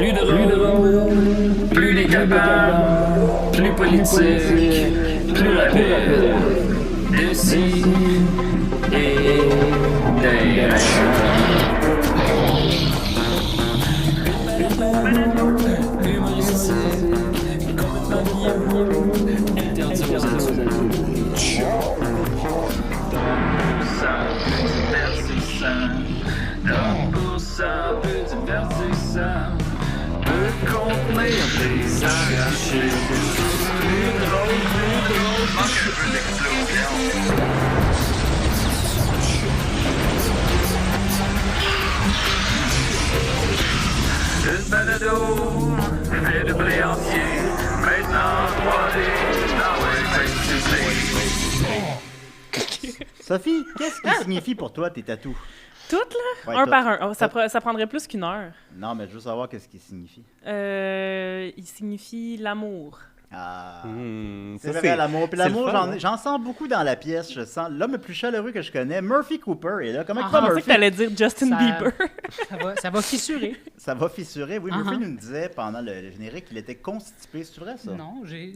Plus drôle, plus décapable, plus politique, plus rapide. D'ici et d'ailleurs. Humoristique, complètement interdit aux adultes. Ça peut divertissant, donc pour ça peut divertissant, peut contenir des arrachés. Plus drôle, manque un peu d'explosion. Une balado, fait de blé entier, maintenant 3D, Sophie, qu'est-ce qui signifie pour toi tes tatous? Toutes, là? Ouais, un toutes. par un. Oh, ça prendrait plus qu'une heure. Non, mais je veux savoir qu'est-ce qu'il signifie. Il signifie l'amour. Ah, Ça, c'est vrai, l'amour. Puis l'amour, le fun, hein? j'en sens beaucoup dans la pièce. Je sens l'homme le plus chaleureux que je connais, Murphy Cooper. Et là, comment Je ça va, pensais Murphy? que t'allais dire Justin Ça- Bieber. Ça va fissurer. Ça va fissurer. Oui, Murphy Uh-huh. nous disait pendant le générique qu'il était constipé. C'est vrai, ça? Non, j'ai.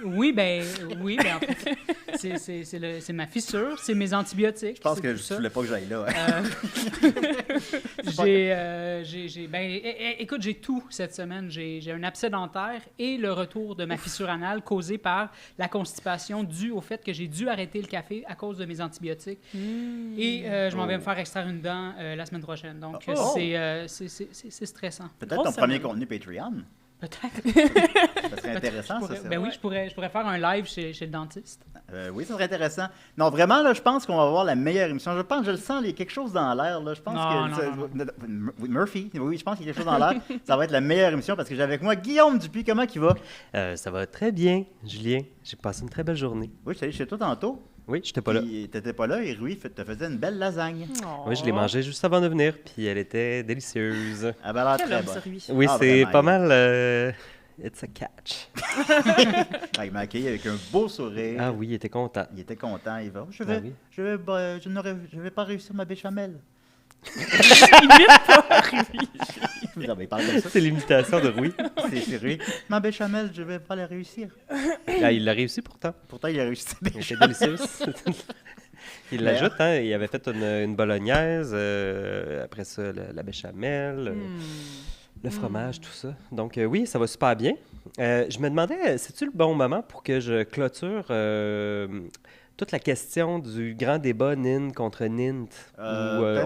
Oui, ben en fait, c'est ma fissure, c'est mes antibiotiques. Je pense c'est que tout je ça. voulais pas que j'aille là. Écoute, j'ai tout cette semaine. J'ai un abcès dentaire et le retour de ma fissure anale causée par la constipation due au fait que j'ai dû arrêter le café à cause de mes antibiotiques. Et je m'en vais me faire extraire une dent la semaine prochaine. Donc, c'est stressant. Peut-être Grosse ton premier semaine. contenu Patreon. Peut-être. Ça serait intéressant, ça. c'est Ben vrai. oui, je pourrais faire un live chez le dentiste. Oui, ça serait intéressant. Non, vraiment, là, je pense qu'on va avoir la meilleure émission. Je le sens, il y a quelque chose dans l'air. Là. Je pense Non, Murphy, oui, je pense qu'il y a quelque chose dans l'air. Ça va être la meilleure émission parce que j'ai avec moi Guillaume Dupuis. Comment il va? Ça va très bien, Julien. J'ai passé une très belle journée. Oui, je suis allé chez toi tantôt. Oui, j'étais pas là. Puis t'étais pas là et Rui te faisait une belle lasagne. Oui, je l'ai mangée juste avant de venir, puis elle était délicieuse. Elle avait l'air Quel très homme, bonne. ce Rui. Oui, Ah, c'est vraiment, pas il- mal... It's a catch. Il m'a accueilli avec un beau sourire. Ah oui, il était content. Il était content. Il va. Ah oui. Je vais pas réussir ma béchamel. Non, mais il parle comme ça. C'est l'imitation de Rui. C'est Rui. Ma béchamel, je vais pas la réussir. Ah, il l'a réussi pourtant. Pourtant, il a réussi sa Elle béchamel. était délicieuse. Il l'ajoute, hein. Il avait fait une bolognaise, après ça, la béchamel, le fromage, tout ça. Donc, oui, ça va super bien. Je me demandais, c'est-tu le bon moment pour que je clôture toute la question du grand débat NIN contre NINT, où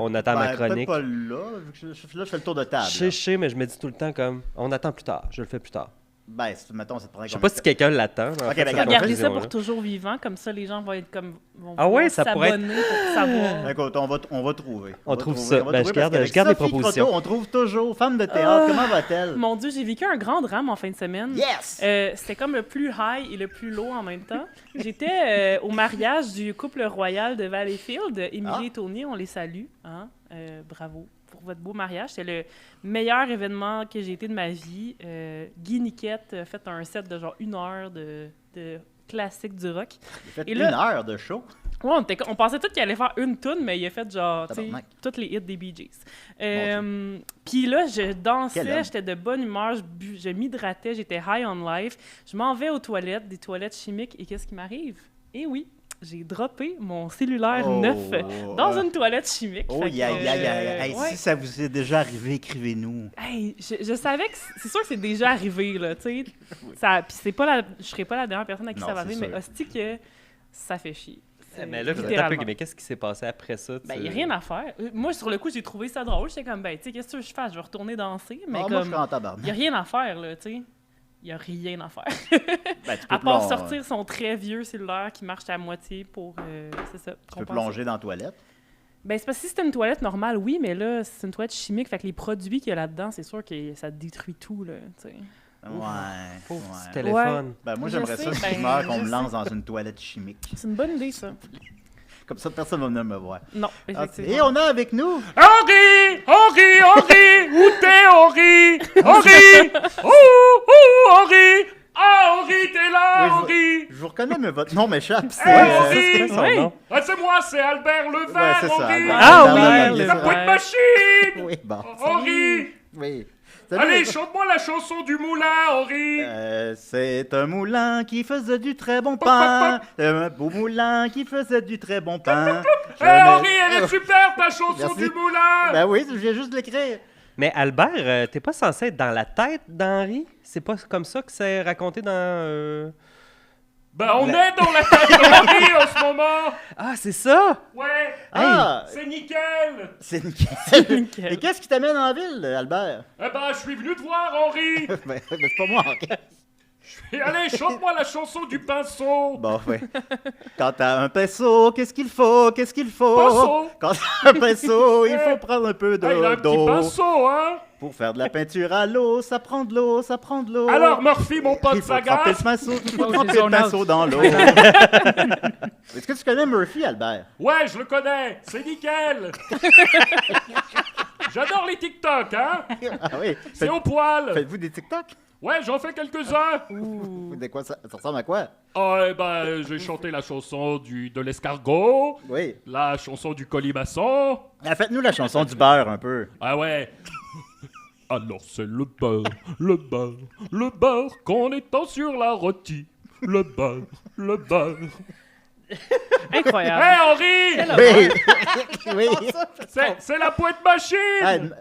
on attend ma chronique? Peut-être pas là, vu que là, je fais le tour de table. Je sais, mais je me dis tout le temps comme, on attend plus tard, je le fais plus tard. Ben, mettons, ça te prend Je sais pas si quelqu'un l'attend. Ok, ben, regarde, Regardez ça confusion-là. pour toujours vivant, comme ça les gens vont être comme vont Ah ouais, vouloir ça pourrait s'abonner pour savoir. Écoute, on va trouver. On trouve trouver, ça. on va Ben, trouver, je garde- parce je garde les qu'avec Sophie propositions. Croteau, on trouve toujours. Femme de théâtre, comment va-t-elle? Mon Dieu, j'ai vécu un grand drame en fin de semaine. Yes! C'était comme le plus high et le plus low en même temps. J'étais au mariage du couple royal de Valleyfield, Émilie et Tony, on les salue. Hein? Bravo pour votre beau mariage. C'est le meilleur événement que j'ai été de ma vie. Guy Niquette a fait un set de genre 1 heure de classique du rock. J'ai fait Et là- 1 heure de show. Ouais, on pensait tous qu'il allait faire une toune, mais il a fait genre, tu sais, Tabarnak. toutes les hits des Bee Gees. Puis là, je Quel dansais, homme. j'étais de bonne humeur, je m'hydratais, j'étais high on life. Je m'en vais aux toilettes, des toilettes chimiques, et qu'est-ce qui m'arrive? Eh oui, j'ai droppé mon cellulaire Oh, neuf dans une toilette chimique. Oh, Fait que, Hey, ouais. si ça vous est déjà arrivé, écrivez-nous. Hey, je savais que c'est sûr que c'est déjà arrivé, là, tu sais. Puis c'est pas je serais pas la dernière personne à qui Non, ça va c'est arriver, mais sûr. hostie que ça fait chier. Mais là, Littéralement. mais qu'est-ce qui s'est passé après ça? Ben, il n'y a rien à faire. Moi, sur le coup, j'ai trouvé ça drôle. J'étais comme, ben, tu sais, qu'est-ce que je fais? Je vais retourner danser. Mais Ah, moi, je comme, suis en il n'y a tabarnak. rien à faire, là, tu sais. Il n'y a rien à faire. Ben, tu peux À part plon- sortir son très vieux cellulaire qui marche à moitié pour. C'est ça. Tu peux compenser. plonger dans la toilette. Ben, c'est parce que si c'était une toilette normale, oui, mais là, c'est une toilette chimique. Fait que les produits qu'il y a là-dedans, c'est sûr que ça détruit tout, là, tu sais. Ouais. Pauvre ouais. petit téléphone. Ben, moi, Je j'aimerais sais, ça, si ben, je meurs, qu'on je me sais. lance dans une toilette chimique. C'est une bonne idée, ça. Comme ça, personne va venir me voir. Non, Ah, effectivement. et on a avec nous... Henri! Henri! Henri! Où t'es, Henri? Henri! Henri! Ah, Henri, t'es là, Henri! Je vous reconnais, mais votre nom m'échappe. C'est... Henri! C'est son Oui. nom. Ah, c'est moi, c'est Albert Ouais, Levert, c'est ça. Henri! Albert Ah Levert, oui, bien La sûr. boîte machine! Oui, bon. Henri! Oui. Salut, Allez, les gars. chante-moi la chanson du moulin, Henri. C'est un moulin qui faisait du très bon pain. Un beau moulin qui faisait du très bon pain. Hé, Henri, elle est super, ta chanson Merci. du moulin. Ben oui, je viens juste de l'écrire. Mais Albert, t'es pas censé être dans la tête d'Henri? C'est pas comme ça que c'est raconté dans... Ben, on est dans la tête d'Henri en ce moment. Ah, c'est ça! Ouais, Ah, c'est nickel. c'est nickel. Nickel. Et qu'est-ce qui t'amène en ville, Albert? Eh ben, je suis venu te voir, Henri. Ben, c'est pas moi. Et allez, chante-moi la chanson du pinceau. Bon, oui. Quand t'as un pinceau, qu'est-ce qu'il faut? Qu'est-ce qu'il faut? Pinceau. Quand t'as un pinceau, il faut prendre un peu Ah, il a un petit d'eau. pinceau, hein. Pour faire de la peinture à l'eau, ça prend de l'eau, ça prend de l'eau. Alors, Murphy, mon pote il faut tremper le Sagas. pinceau, il faut Oh, tremper c'est le son pinceau out. dans l'eau. Est-ce que tu connais Murphy, Albert? Ouais, je le connais, c'est nickel. J'adore les TikTok, hein. Ah oui. C'est au poil. Faites-vous des TikTok? Ouais, j'en fais quelques-uns. De quoi ça ressemble à quoi? Oh, eh ben, j'ai chanté la chanson de l'escargot, Oui. la chanson du colimaçon. Ah, faites-nous la chanson du beurre un peu. Ah ouais. Alors c'est le beurre qu'en étant sur la rôtie. Le beurre. Incroyable. Hé Henri, Oui. oui. c'est la pointe machine.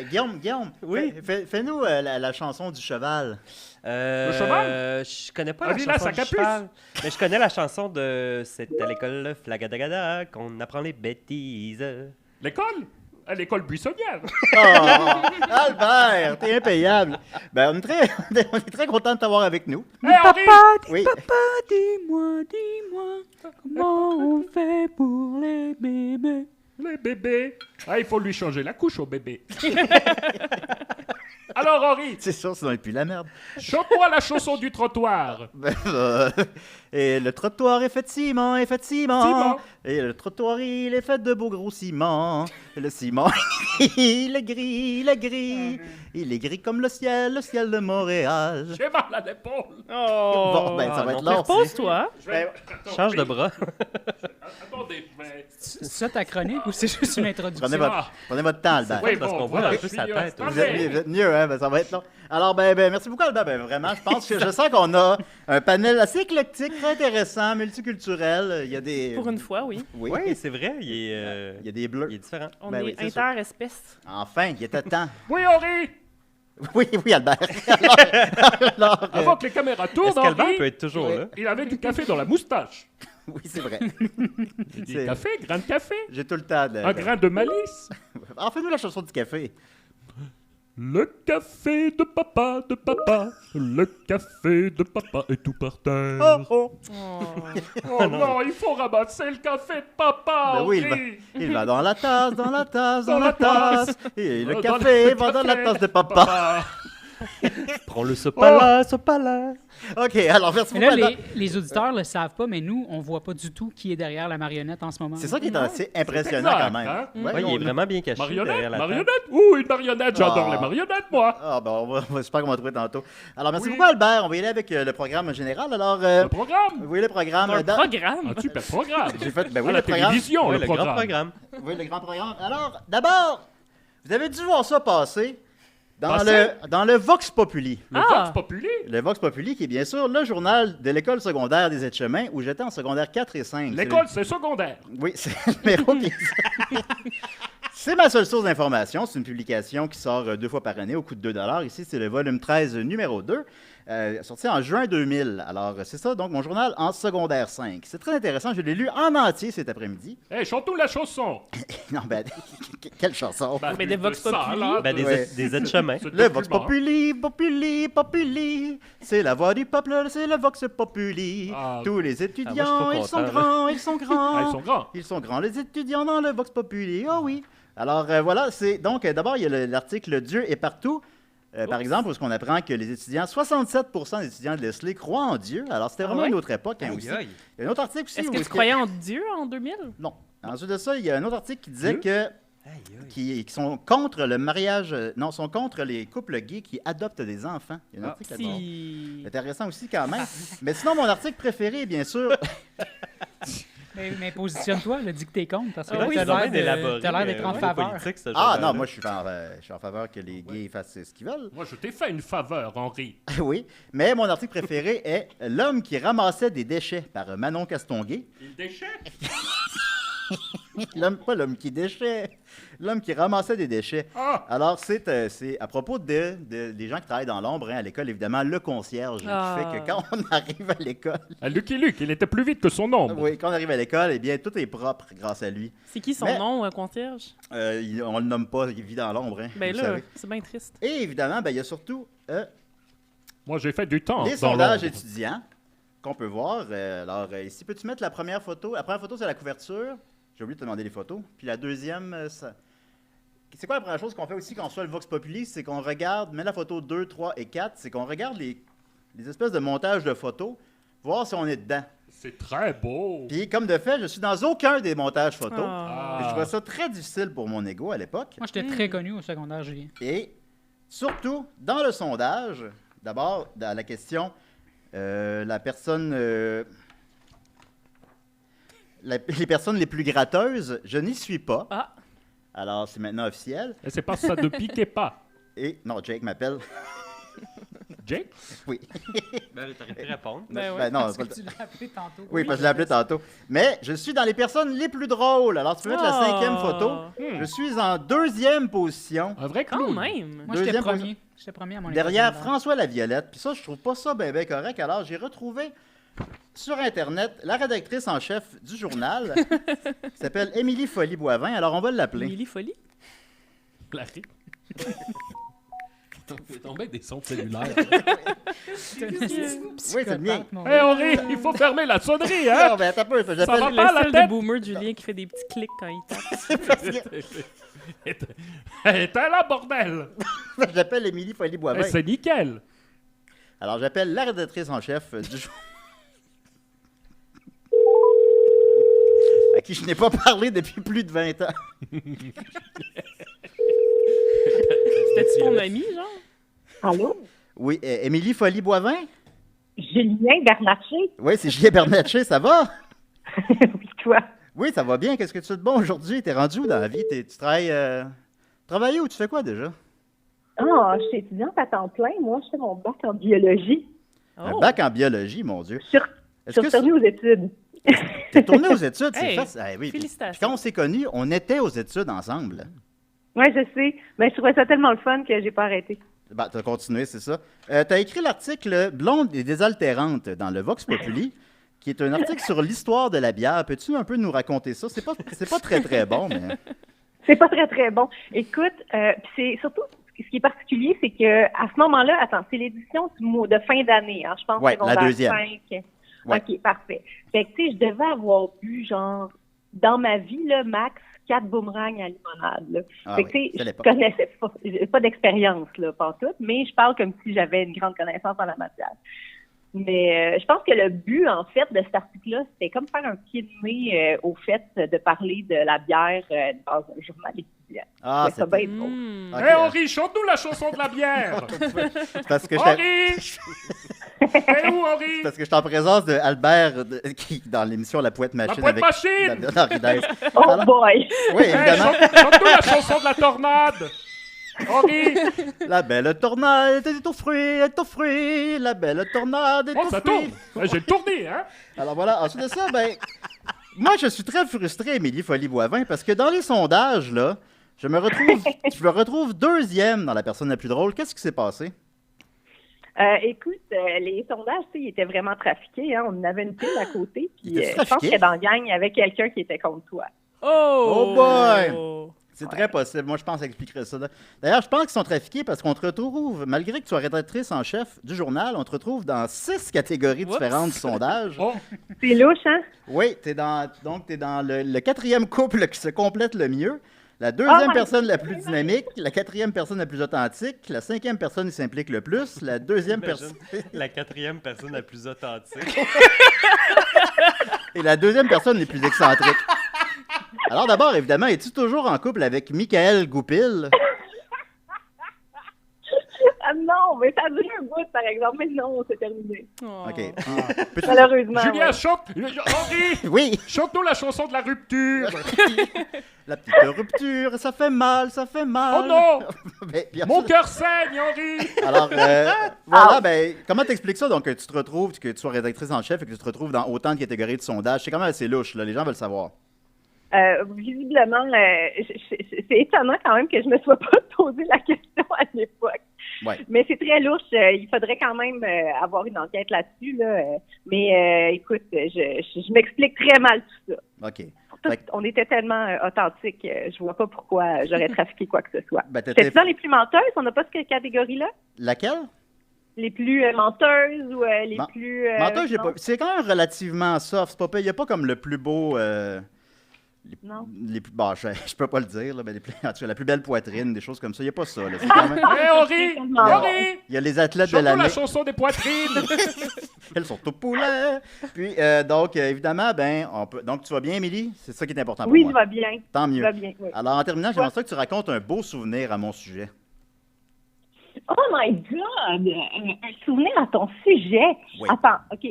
Guillaume, Oui. fais-nous la chanson du cheval. Le cheval? Je connais pas Ah, la dis-la, chanson sa du capuce. cheval. Mais je connais la chanson de C'est à l'école Flagadagada qu'on apprend les bêtises. L'école? À l'école buissonnière. Oh, Albert, t'es impayable. Ben, on est très content de t'avoir avec nous. Hé Henri, Oui. Dis-moi, comment on fait pour les bébés? les bébés. Ah, il faut lui changer la couche au bébé. Alors Henri, C'est sûr, sinon il pue la merde. chante-moi la chanson du trottoir. Et le trottoir est fait de ciment, Ciment. Et le trottoir, il est fait de beau gros ciment. Et le ciment, il est gris. Il est gris comme le ciel de Montréal. J'ai mal à l'épaule. Oh. Bon, ben, ça va être long. Repose-toi. Attends, Change de oui. bras. Attendez, mais... C'est ça ta chronique ou c'est juste une introduction? Prenez votre temps, Albert. Oui, parce bon, qu'on voit voilà, un peu je sa suis, tête. attendez. Vous êtes mieux, hein? Ben, ça va être long. Alors, merci beaucoup, Albert. Ben, vraiment, je sens qu'on a un panel assez éclectique, très intéressant, multiculturel. Il y a des... Pour une fois, oui. Oui, Oui, c'est vrai, il il y a des bleus. est différent. On Ben est oui, c'est sûr. interespèces. Enfin, il était temps. Oui, Henri, Oui, Albert. Alors, avant que les caméras tournent, Est-ce qu'Albert Henri, peut être toujours là? il avait du café dans la moustache. oui, c'est vrai. Du C'est- café, grain de café, J'ai tout le temps de... un grain de malice. Alors, fais-nous la chanson du café. Le café de papa, le café de papa est tout par terre. Oh. Oh non, il faut ramasser le café de papa, Ben oui, Henri. il va dans la tasse, dans la tasse, dans Dans la la tasse. tasse. Et le Dans café le va dans la café tasse de papa. Prends-le sopala, sopala. OK, alors, merci Mais beaucoup, là, Albert. les auditeurs le savent pas, mais nous, on voit pas du tout qui est derrière la marionnette en ce moment. C'est ça qui est assez impressionnant exact, quand même. hein? Ouais, Ouais, il est vraiment bien caché derrière Marionnette, la table. marionnette. Ouh, une marionnette, j'adore Ah. les marionnettes, moi. Ah, ben, j'espère qu'on va trouver tantôt. Alors, merci Oui. beaucoup, Albert. On va y aller avec le programme général. Alors, Le programme. oui, le programme. Un dans- programme. Un super programme. J'ai fait, ben À oui, la le programme. télévision, Ouais, le grand programme. programme. Oui, le grand programme. Alors, d'abord, vous avez dû voir ça passer Passer? dans le Vox Populi. Le Ah. Vox Populi. Le Vox Populi, qui est bien sûr le journal de l'école secondaire des Aides-Chemins, où j'étais en secondaire 4 et 5. L'école, c'est secondaire. Oui, c'est le numéro qui C'est ma seule source d'information. C'est une publication qui sort 2 fois par année au coût de 2 $. Ici, c'est le volume 13, numéro 2, sorti en juin 2000. Alors, c'est ça, donc, mon journal en secondaire 5. C'est très intéressant. Je l'ai lu en entier cet après-midi. Hé, chante-nous la chanson. Non, ben, quelle chanson! Ben, Mais des Vox ça, Populi. là, Ben, Ouais. des aides-chemins. ce Le document. Vox Populi, Populi, Populi, c'est la voix du peuple, c'est le Vox Populi. Ah. Tous les Ah, moi, étudiants, je suis trop ils sont content, grands, ils sont Ah, grands. ils sont grands. Ils sont grands, les étudiants dans le Vox Populi. Oh oui. Alors voilà, c'est donc d'abord il y a l'article Dieu est partout. Par exemple, où est-ce qu'on apprend que les étudiants, 67% des étudiants de Leslie croient en Dieu. Alors c'était vraiment ouais? une autre époque hein, Aïe, aussi. aïe. Il y a un autre article aussi. Est-ce où que tu croyais en Dieu en 2000? Non. Ensuite de ça, il y a un autre article qui disait Dieu? que Aïe, aïe. qui sont contre le mariage, non, sont contre les couples gays qui adoptent des enfants. Il y a un article là-dedans. Si. Intéressant aussi quand même. Mais sinon, mon article préféré, bien sûr, Mais positionne-toi, le dit que t'es contre, parce que Ah là, oui, t'as c'est l'air bien de- t'as l'air d'être en faveur. Ah non, moi je suis en faveur que les gays fassent ce qu'ils veulent. Moi, je t'ai fait une faveur, Henri. Oui, mais mon article préféré est L'homme qui ramassait des déchets par Manon Castonguay. Il déchire. Pas l'homme qui déchait, l'homme qui ramassait des déchets. Ah! Alors, c'est à propos des gens qui travaillent dans l'ombre à l'école, évidemment, le concierge, Ah. qui fait que quand on arrive à l'école, Lucky Luke, il était plus vite que son ombre. oui, quand on arrive à l'école, eh bien, tout est propre grâce à lui. C'est qui son Mais- nom, concierge? On le nomme pas, il vit dans l'ombre, hein, Ben vous là, savez. c'est bien triste. Et évidemment, ben, il y a surtout Moi, j'ai fait du temps. les dans sondages l'ombre. étudiants qu'on peut voir. Ici, peux-tu mettre la première photo? La première photo, c'est la couverture. J'ai oublié de te demander les photos. Puis la deuxième, c'est quoi la première chose qu'on fait aussi quand on reçoit le Vox Populi? C'est qu'on regarde, mets la photo 2, 3 et 4, c'est qu'on regarde les espèces de montages de photos, voir si on est dedans. C'est très beau. Puis, comme de fait, je suis dans aucun des montages photos. Ah. Et je trouvais ça très difficile pour mon ego à l'époque. Moi, j'étais très connu au secondaire, Julien. Et surtout, dans le sondage, d'abord, dans la question, la personne... les personnes les plus gratteuses, je n'y suis pas. Ah. Alors, c'est maintenant officiel. Et c'est parce que ça ne piquait pas. Et, non, Jake m'appelle. Jake? Oui. Ben, t'aurais pu répondre. Ben ouais. Ben non, Parce pas que le- tu l'as appelé tantôt. oui, parce que je l'ai appelé tantôt. Mais je suis dans les personnes les plus drôles. Alors, tu peux mettre la Ah. 5e photo. Je suis en 2e position. Un vrai Quand clown. même. Moi, j'étais Deuxième premier. J'étais premier à mon école Derrière secondaire. François Laviolette. Puis ça, je trouve pas ça bien correct. Alors, j'ai retrouvé sur Internet la rédactrice en chef du journal, qui s'appelle Émilie Folly-Boivin. Alors, on va l'appeler. Émilie Folie? Larry. C'est tombé des sons cellulaires. C'est une Oui, c'est le mien. psychopathe, mon Hé, gars. Henri, il faut fermer la sonnerie, hein? Non, ben, attends un peu. Ça J'appelle va Le pas la seul tête? de boomer de Julien qui fait des petits clics quand il tape. parce que- Éteins là, bordel! j'appelle Émilie Folly-Boivin. C'est nickel! Alors, j'appelle la rédactrice en chef du journal. À qui je n'ai pas parlé depuis plus de 20 ans. C'était-tu ton ami, genre? Allô? Oui, Émilie Folly-Boivin? Julien Bernatchez? Oui, c'est Julien Bernatchez, ça va? Oui, toi? Oui, ça va bien. Qu'est-ce que tu fais de bon aujourd'hui? T'es rendu où dans la vie? Tu travailles... Travailles où? Tu fais quoi déjà? Ah, je suis étudiante à temps plein. Moi, je fais mon bac en biologie. Un Oh. bac en biologie, mon Dieu. Je Est-ce suis que retournée aux études. t'es tourné aux études? C'est Hey, facile. Ah, oui. Puis félicitations. quand on s'est connus, on était aux études ensemble. Oui, je sais. Mais je trouvais ça tellement le fun que j'ai pas arrêté. Ben, t'as continué, c'est ça. T'as écrit l'article Blonde et désaltérante dans le Vox Populi, qui est un article sur l'histoire de la bière. Peux-tu un peu nous raconter ça? C'est pas très, très bon, mais... C'est pas très, très bon. Écoute, puis c'est surtout, ce qui est particulier, c'est que à ce moment-là, attends, c'est l'édition de fin d'année, hein, je pense. Ouais, secondaire la deuxième. 5. Ouais. OK, parfait. Fait que, tu sais, je devais avoir bu, genre, dans ma vie, là, max, 4 boomerangs à limonade, là. Ah Fait que, oui, tu c'est sais, je l'époque. connaissais pas, j'ai pas d'expérience, là, pas tout, mais je parle comme si j'avais une grande connaissance en la matière. Mais je pense que le but, en fait, de cet article-là, c'était comme faire un pied de nez au fait de parler de la bière dans un journal étudiant. Ah, Ça c'est bien drôle. Hmm. Ok, Hé, Henri, chante-nous la chanson de la bière! parce que Henri! Hé, où, Henri? parce que je suis en présence de Albert, qui dans l'émission La Poète Machine. Poète avec Machine! Henri Dess. Oh Alors- boy! Oui, Hé, évidemment. chante-nous la chanson de la tornade! Henri! La belle tornade est aux fruits, la belle tornade est Oh, aux ça fruits. tourne! J'ai le tourné, hein? Alors voilà, ensuite de ça, ben, moi je suis très frustré, Émilie Folly-Boivin, parce que dans les sondages, là, je me retrouve deuxième dans la personne la plus drôle. Qu'est-ce qui s'est passé? Écoute, les sondages, tu sais, ils étaient vraiment trafiqués. Hein? On en avait une pile à côté. Ils Puis étaient je pense trafiqués? que dans la gang, il y avait quelqu'un qui était contre toi. Oh boy! C'est très possible. Moi, je pense que ça expliquerait ça. D'ailleurs, je pense qu'ils sont trafiqués parce qu'on te retrouve, malgré que tu sois rédactrice en chef du journal, on te retrouve dans 6 catégories Oups. différentes du sondage. Oh, C'est louche, hein? Oui, t'es dans le quatrième couple qui se complète le mieux. La deuxième my personne la plus dynamique, la quatrième personne la plus authentique, la cinquième personne qui s'implique le plus, la deuxième Imagine, personne la quatrième personne la plus authentique. et la deuxième personne les plus excentriques. Alors d'abord, évidemment, es-tu toujours en couple avec Michael Goupil? Ah non, mais ça a duré un bout, par exemple. Mais non, c'est terminé. Oh. OK. Malheureusement. Julien, ouais. chante. Henri, Oui, chante-nous la chanson de la rupture. la petite rupture, ça fait mal, ça fait mal. Oh non, Ben, bien mon sûr. cœur saigne, Henri. Alors, voilà, ben, comment t'expliques ça? Donc, que tu te retrouves, que tu sois rédactrice en chef et que tu te retrouves dans autant de catégories de sondage. C'est quand même assez louche, là. Les gens veulent savoir. Visiblement, c'est étonnant quand même que je me sois pas posé la question à l'époque. Ouais. Mais c'est très louche. Il faudrait quand même avoir une enquête là-dessus. Mais écoute, je m'explique très mal tout ça. OK. Tout- Fait que- on était tellement authentiques. Je vois pas pourquoi j'aurais trafiqué quoi que ce soit. Ben, t'étais- C'est ça les plus menteuses? On n'a pas cette catégorie-là? Laquelle? Les plus menteuses ou les Men- plus... Menteur, j'ai non? pas. C'est quand même relativement soft. C'est pas pire. Il n'y a pas comme le plus beau. Non. Les plus. Bon, je peux pas le dire, là, mais en tout cas, la plus belle poitrine, des choses comme ça. Il n'y a pas ça. Là. C'est quand même- Hé, Henri, tellement Henri, Il y a les athlètes de chante-nous l'année. la chanson des poitrines. Elles sont au poulet. Puis, donc, évidemment, ben, on peut. Donc, tu vas bien, Émilie? C'est ça qui est important pour Oui, moi. je vais bien. Tant Je mieux. vais bien, oui. Alors, en terminant, j'aimerais Ouais. ça que tu racontes un beau souvenir à mon sujet. Oh my God! Un souvenir à ton sujet. Oui. Attends, OK,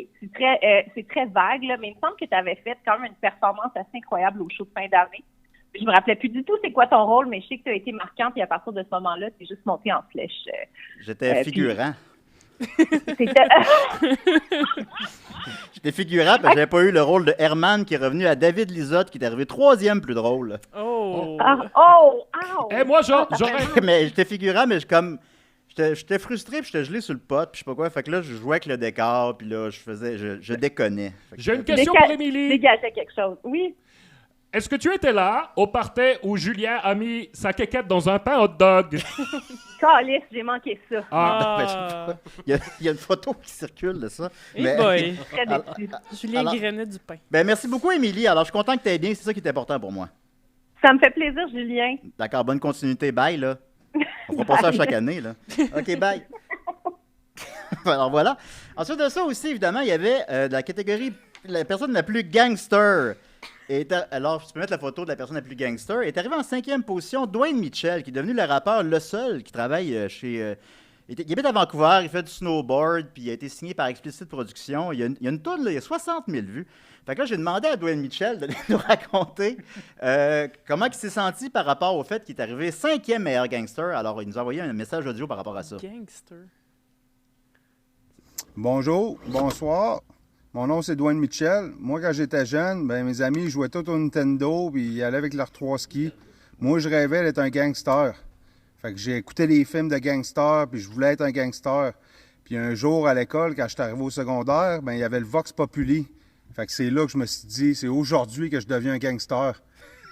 c'est très vague, là, mais il me semble que tu avais fait quand même une performance assez incroyable au show de fin d'année. Je me rappelais plus du tout c'est quoi ton rôle, mais je sais que tu as été marquant, puis à partir de ce moment-là, tu es juste monté en flèche. J'étais figurant. C'était... J'étais figurant parce que j'avais pas eu le rôle de Herman qui est revenu à David Lisotte qui est arrivé 3e plus drôle. Oh. Ouch! Eh, moi, j'aurais. Mais j'étais figurant, mais j'étais frustré puis j'étais gelé sur le pot puis je sais pas quoi. Fait que là, je jouais avec le décor puis là, je déconnais. Fait que- J'ai une question pour Émilie. Dégageait quelque chose. Oui. Est-ce que tu étais là au party où Julien a mis sa quéquette dans un pain hot dog? Calice, j'ai manqué ça. Ah, Ah. Il y a une photo qui circule de ça. Hey Mais- boy. Très déçu. Julien alors- grainait du pain. Ben, merci beaucoup, Émilie. Alors, je suis content que tu aies bien. C'est ça qui est important pour moi. Ça me fait plaisir, Julien. D'accord, bonne continuité. Bye, là. On fera pas ça chaque année, là. OK, bye. Alors, voilà. Ensuite de ça aussi, évidemment, il y avait la catégorie, la personne la plus gangster. Alors, tu peux mettre la photo de la personne la plus gangster. Est arrivé en 5e position Dwayne Mitchell, qui est devenu le rappeur le seul qui travaille chez... il habite à Vancouver, il fait du snowboard, puis il a été signé par Explicit Productions. Il y a une toune, là, il y a 60 000 vues. Fait que là, j'ai demandé à Dwayne Mitchell de nous raconter comment il s'est senti par rapport au fait qu'il est arrivé 5e meilleur gangster. Alors, il nous a envoyé un message audio par rapport à ça. Gangster. Bonjour, bonsoir. Mon nom, c'est Dwayne Mitchell. Moi, quand j'étais jeune, ben, mes amis jouaient tout au Nintendo puis ils allaient avec leurs 3 skis. Moi, je rêvais d'être un gangster. Fait que j'ai écouté des films de gangsters puis je voulais être un gangster. Puis un jour, à l'école, quand j'étais arrivé au secondaire, ben, il y avait le Vox Populi. Fait que c'est là que je me suis dit, c'est aujourd'hui que je deviens un gangster.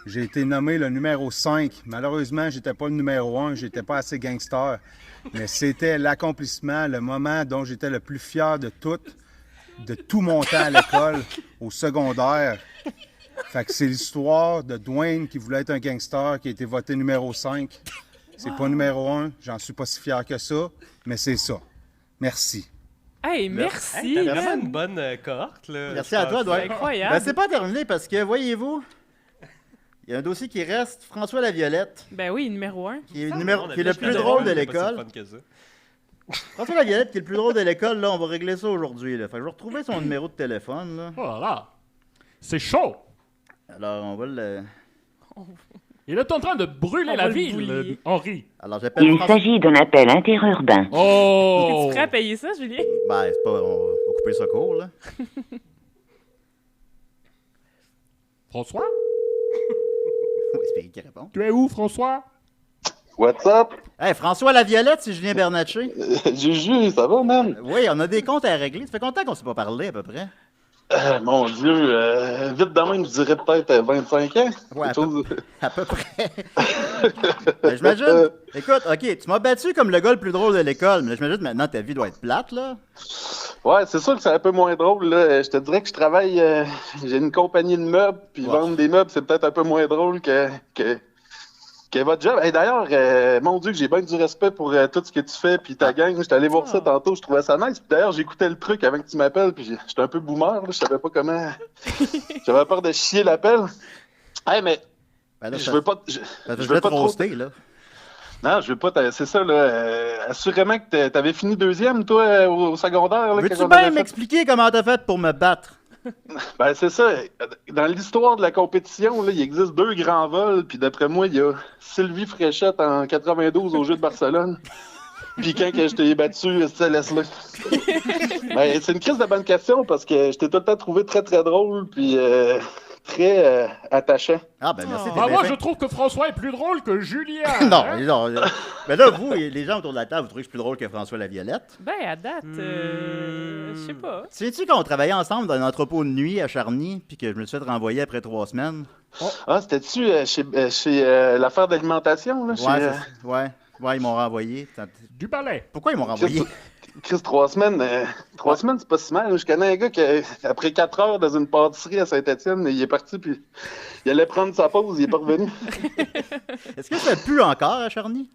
J'ai été nommé le numéro 5. Malheureusement, j'étais pas le numéro 1, j'étais pas assez gangster. Mais c'était l'accomplissement, le moment dont j'étais le plus fier de tout mon temps à l'école, au secondaire. Fait que c'est l'histoire de Dwayne qui voulait être un gangster, qui a été voté numéro 5. C'est pas numéro 1, j'en suis pas si fier que ça, mais c'est ça. Merci. Hey, merci. Hey, t'as vraiment man. une bonne cohorte, là. Merci je à pense. toi, Dwayne. C'est incroyable. Ben, c'est pas terminé parce que, voyez-vous, il y a un dossier qui reste, François Laviolette, Ben oui, numéro 1. qui est, On qui est a le plus plus de drôle de c'est pas si l'école. fun que ça. François Laviolette, qui est le plus drôle de l'école, là, on va régler ça aujourd'hui. Là. Fait que je vais retrouver son numéro de téléphone. Là. oh là là. C'est chaud. Alors, on va le... Il est en train de brûler On la va le ville, bouiller. Henri. Alors, j'appelle Il François... s'agit d'un appel interurbain. Est-ce que Oh! tu serais à payer ça, Julien? Ben, c'est pas... On va couper ça court, là. François? On va espérer qu'il répond. Tu es où, François? What's up? Hey, François Laviolette, c'est Julien Bernatchez. Juju, ça va, man? Oui, on a des comptes à régler. Ça fait combien de temps qu'on s'est pas parlé, à peu près? Mon Dieu, vite de même, je dirais peut-être 25 ans. Ouais, Quelque chose- À peu près. Ben, j'imagine... Écoute, OK, tu m'as battu comme le gars le plus drôle de l'école, mais là, j'imagine que maintenant, ta vie doit être plate, là. Ouais, c'est sûr que c'est un peu moins drôle, là. Je te dirais que je travaille... j'ai une compagnie de meubles, puis Ouais. vendre des meubles, c'est peut-être un peu moins drôle que votre job. Et d'ailleurs, mon Dieu, que j'ai bien du respect pour tout ce que tu fais, puis ta gang. J'étais allé voir ça tantôt, je trouvais ça nice. Puis d'ailleurs, j'écoutais le truc avant que tu m'appelles, puis j'étais un peu boomer, là, je savais pas comment... J'avais peur de chier l'appel. Hey, mais Ben là, je ça- veux pas... ça je je veux vais te pas trop... roaster, là. Non, je veux pas. C'est ça, là. Assurément que t'avais fini deuxième, toi, au secondaire. Là, Veux-tu quand on bien avait fait- m'expliquer comment t'as fait pour me battre? Ben, c'est ça. Dans l'histoire de la compétition, là, il existe 2 grands vols, puis d'après moi, il y a Sylvie Fréchette en 92 au Jeu de Barcelone. Puis quand que je t'ai battu, c'est laisse-le. Ben, c'est une crise de bonne question parce que je t'ai tout le temps trouvé très, très drôle, puis très attachant. Ah, ben merci. t'es Bah, bien moi, fin. je trouve que François est plus drôle que Julien. Non, hein. non. Mais là, vous, et les gens autour de la table, vous trouvez que je suis plus drôle que François Laviolette? Ben, à date, je sais pas. Sais-tu quand on travaillait ensemble dans un entrepôt de nuit à Charny, puis que je me suis fait renvoyer après 3 semaines? Ah, c'était-tu chez l'affaire d'alimentation, là? Ouais, ils m'ont renvoyé. Du balai. Pourquoi ils m'ont renvoyé? Chris, 3 semaines, 3 semaines, c'est pas si mal. Je connais un gars qui, après 4 heures dans une pâtisserie à Saint-Étienne, il est parti, puis il allait prendre sa pause, il est pas revenu. Est-ce que ça pue encore à Charny?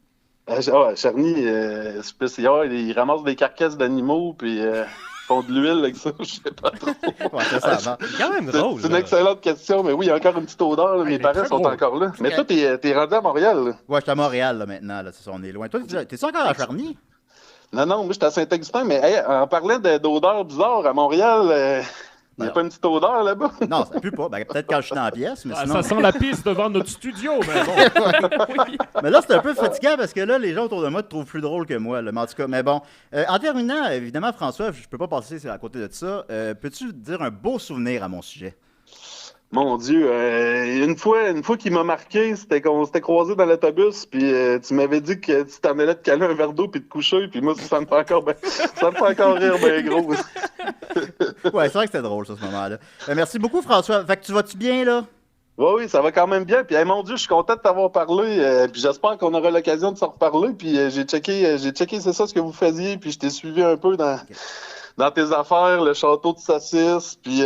À Charny, c'est spécial, ils ramassent des carcasses d'animaux, puis ils font de l'huile avec ça, je sais pas trop. Ouais, ça va. C'est quand même drôle. C'est une là. excellente question, mais oui, il y a encore une petite odeur, là, il mes est parents très sont drôle. encore là. Mais toi, t'es rendu à Montréal, là. Ouais, je suis à Montréal, là, maintenant. Là, c'est ça, on est loin. Toi, t'es-tu encore à Charny? Non, moi, j'étais à Saint-Augustin, mais hey, en parlant d'odeurs bizarres, à Montréal, il n'y a pas une petite odeur là-bas? Non, ça pue pas. Ben, peut-être quand je suis dans la pièce, mais Ah, sinon... ça sent la piste devant notre studio, mais bon. Mais là, c'est un peu fatigant parce que là, les gens autour de moi te trouvent plus drôle que moi. Là. Mais en tout cas, mais bon. En terminant, évidemment, François, je peux pas passer à côté de ça. Peux-tu dire un beau souvenir à mon sujet? Mon Dieu, une fois qu'il m'a marqué, c'était qu'on s'était croisés dans l'autobus, puis tu m'avais dit que tu t'en allais te caler un verre d'eau puis te coucher, puis moi, ça me fait encore rire ben gros. Ouais, c'est vrai que c'était drôle, ça, ce moment-là. Merci beaucoup, François. Fait que tu vas-tu bien, là? Oui, ça va quand même bien. Puis, hey, mon Dieu, je suis content de t'avoir parlé. Puis j'espère qu'on aura l'occasion de se reparler. Puis j'ai checké, c'est ça ce que vous faisiez. Puis je t'ai suivi un peu dans tes affaires, le château de saucisses, puis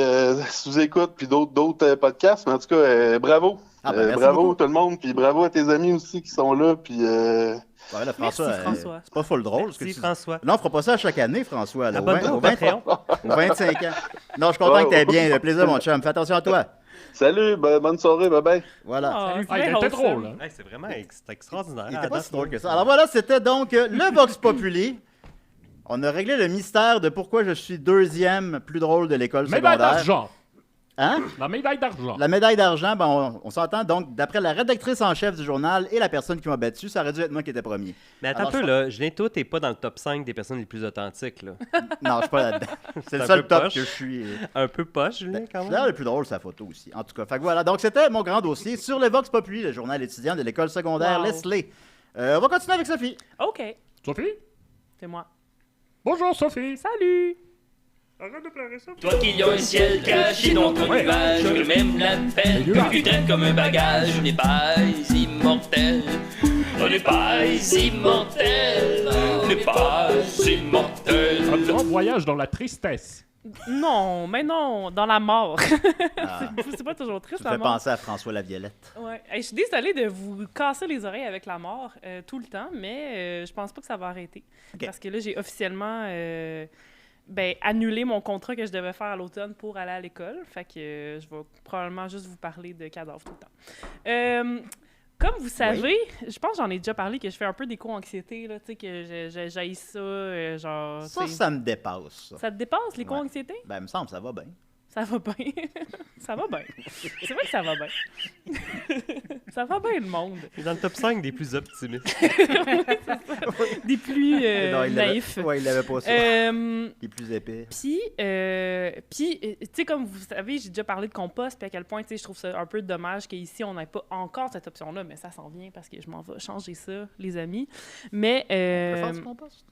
sous-écoute, puis d'autres podcasts. Mais en tout cas, bravo. Ah, ben, merci bravo beaucoup. tout le monde. Puis bravo à tes amis aussi qui sont là. Puis Ouais, là, François, Merci, François. c'est pas full drôle. ce que Merci, tu... François. Non, on fera pas ça à chaque année, François. Là, Abonne-toi au 23 Patreon. au 25 ans. Non, je suis content que t'aies bien. Le plaisir, mon chum. Fais attention à toi. salut, bonne soirée, bye bye. Voilà. Ah, Ah, il très était wholesome. drôle. Hein. Hey, c'est vraiment c'est extraordinaire. Il était À pas date, si drôle là. que ça. Alors voilà, c'était donc le Vox Populi. On a réglé le mystère de pourquoi je suis deuxième plus drôle de l'école Médaille secondaire. d'argent. Hein? La médaille d'argent. La médaille d'argent, ben on s'entend donc, d'après la rédactrice en chef du journal et la personne qui m'a battu, ça aurait dû être moi qui étais premier. Mais attends Alors, un peu, je- là. Julien, toi, t'es pas dans le top 5 des personnes les plus authentiques, là. Non, je suis pas là-dedans. C'est le un seul peu top poche. que je suis. Un peu poche, Julien, Je quand suis même. l'air le plus drôle, sa photo aussi. En tout cas, fait que voilà. Donc, c'était mon grand dossier sur le Vox Populi, le journal étudiant de l'école secondaire Wow. Leslie. On va continuer avec Sophie. OK, Sophie? c'est moi. Bonjour, Sophie. Salut! Arrête de pleurer, Sophie. Toi qui as un ciel caché dans ton Ouais. nuage, que même la peine Et nuage. que tu traites comme un bagage, on n'est pas immortel. On n'est pas immortel. On n'est pas immortel. Un grand voyage dans la tristesse. Non, mais non, dans la mort. Ah, C'est pas toujours tu triste, me la fais mort. penser à François Laviolette. Ouais. Hey, je suis désolée de vous casser les oreilles avec la mort tout le temps, mais je pense pas que ça va arrêter. Ok. Parce que là, j'ai officiellement annulé mon contrat que je devais faire à l'automne pour aller à l'école. Fait que je vais probablement juste vous parler de cadavres tout le temps. Comme vous savez, je pense que j'en ai déjà parlé que je fais un peu d'éco-anxiété, là, tu sais, que j'haïs ça, genre... Ça, tu sais, ça me dépasse. Ça. ça te dépasse, l'éco-anxiété? Ben, il me semble, ça va bien. Ça va bien. Ça va bien. C'est vrai que ça va bien. Ça va bien, le monde. T'es dans le top 5 des plus optimistes. Des plus Non, il l'avait- naïfs. Ouais, il l'avait pas ça. Euh, Il est plus épais. Puis, tu sais, comme vous savez, j'ai déjà parlé de compost, puis à quel point, tu sais, je trouve ça un peu dommage qu'ici, on n'ait pas encore cette option-là, mais ça s'en vient parce que je m'en vais changer ça, les amis. Mais, Tu peux faire du compost?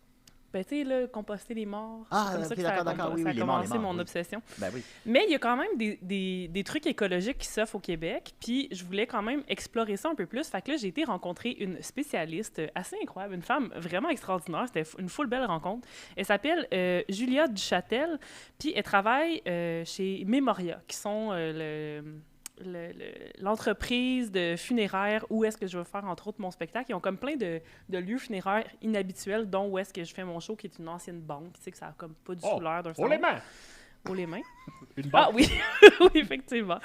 ben, tu sais, là, composter les morts, Ah, c'est comme ça ok, que ça a, d'accord, oui, ça a oui, les morts, commencé les morts, mon oui. obsession. Ben oui. Mais il y a quand même des trucs écologiques qui s'offrent au Québec, puis je voulais quand même explorer ça un peu plus. Fait que là, j'ai été rencontrer une spécialiste assez incroyable, une femme vraiment extraordinaire. C'était une full belle rencontre. Elle s'appelle Julia Duchâtel, puis elle travaille chez Memoria, qui sont l'entreprise de funéraires où est-ce que je veux faire, entre autres, mon spectacle. Ils ont comme plein de lieux funéraires inhabituels, dont où est-ce que je fais mon show, qui est une ancienne banque. Tu sais que ça a comme pas du tout l'air d'un Oh, les salon. mains. haut les mains. Une Ah barre. oui, oui, effectivement.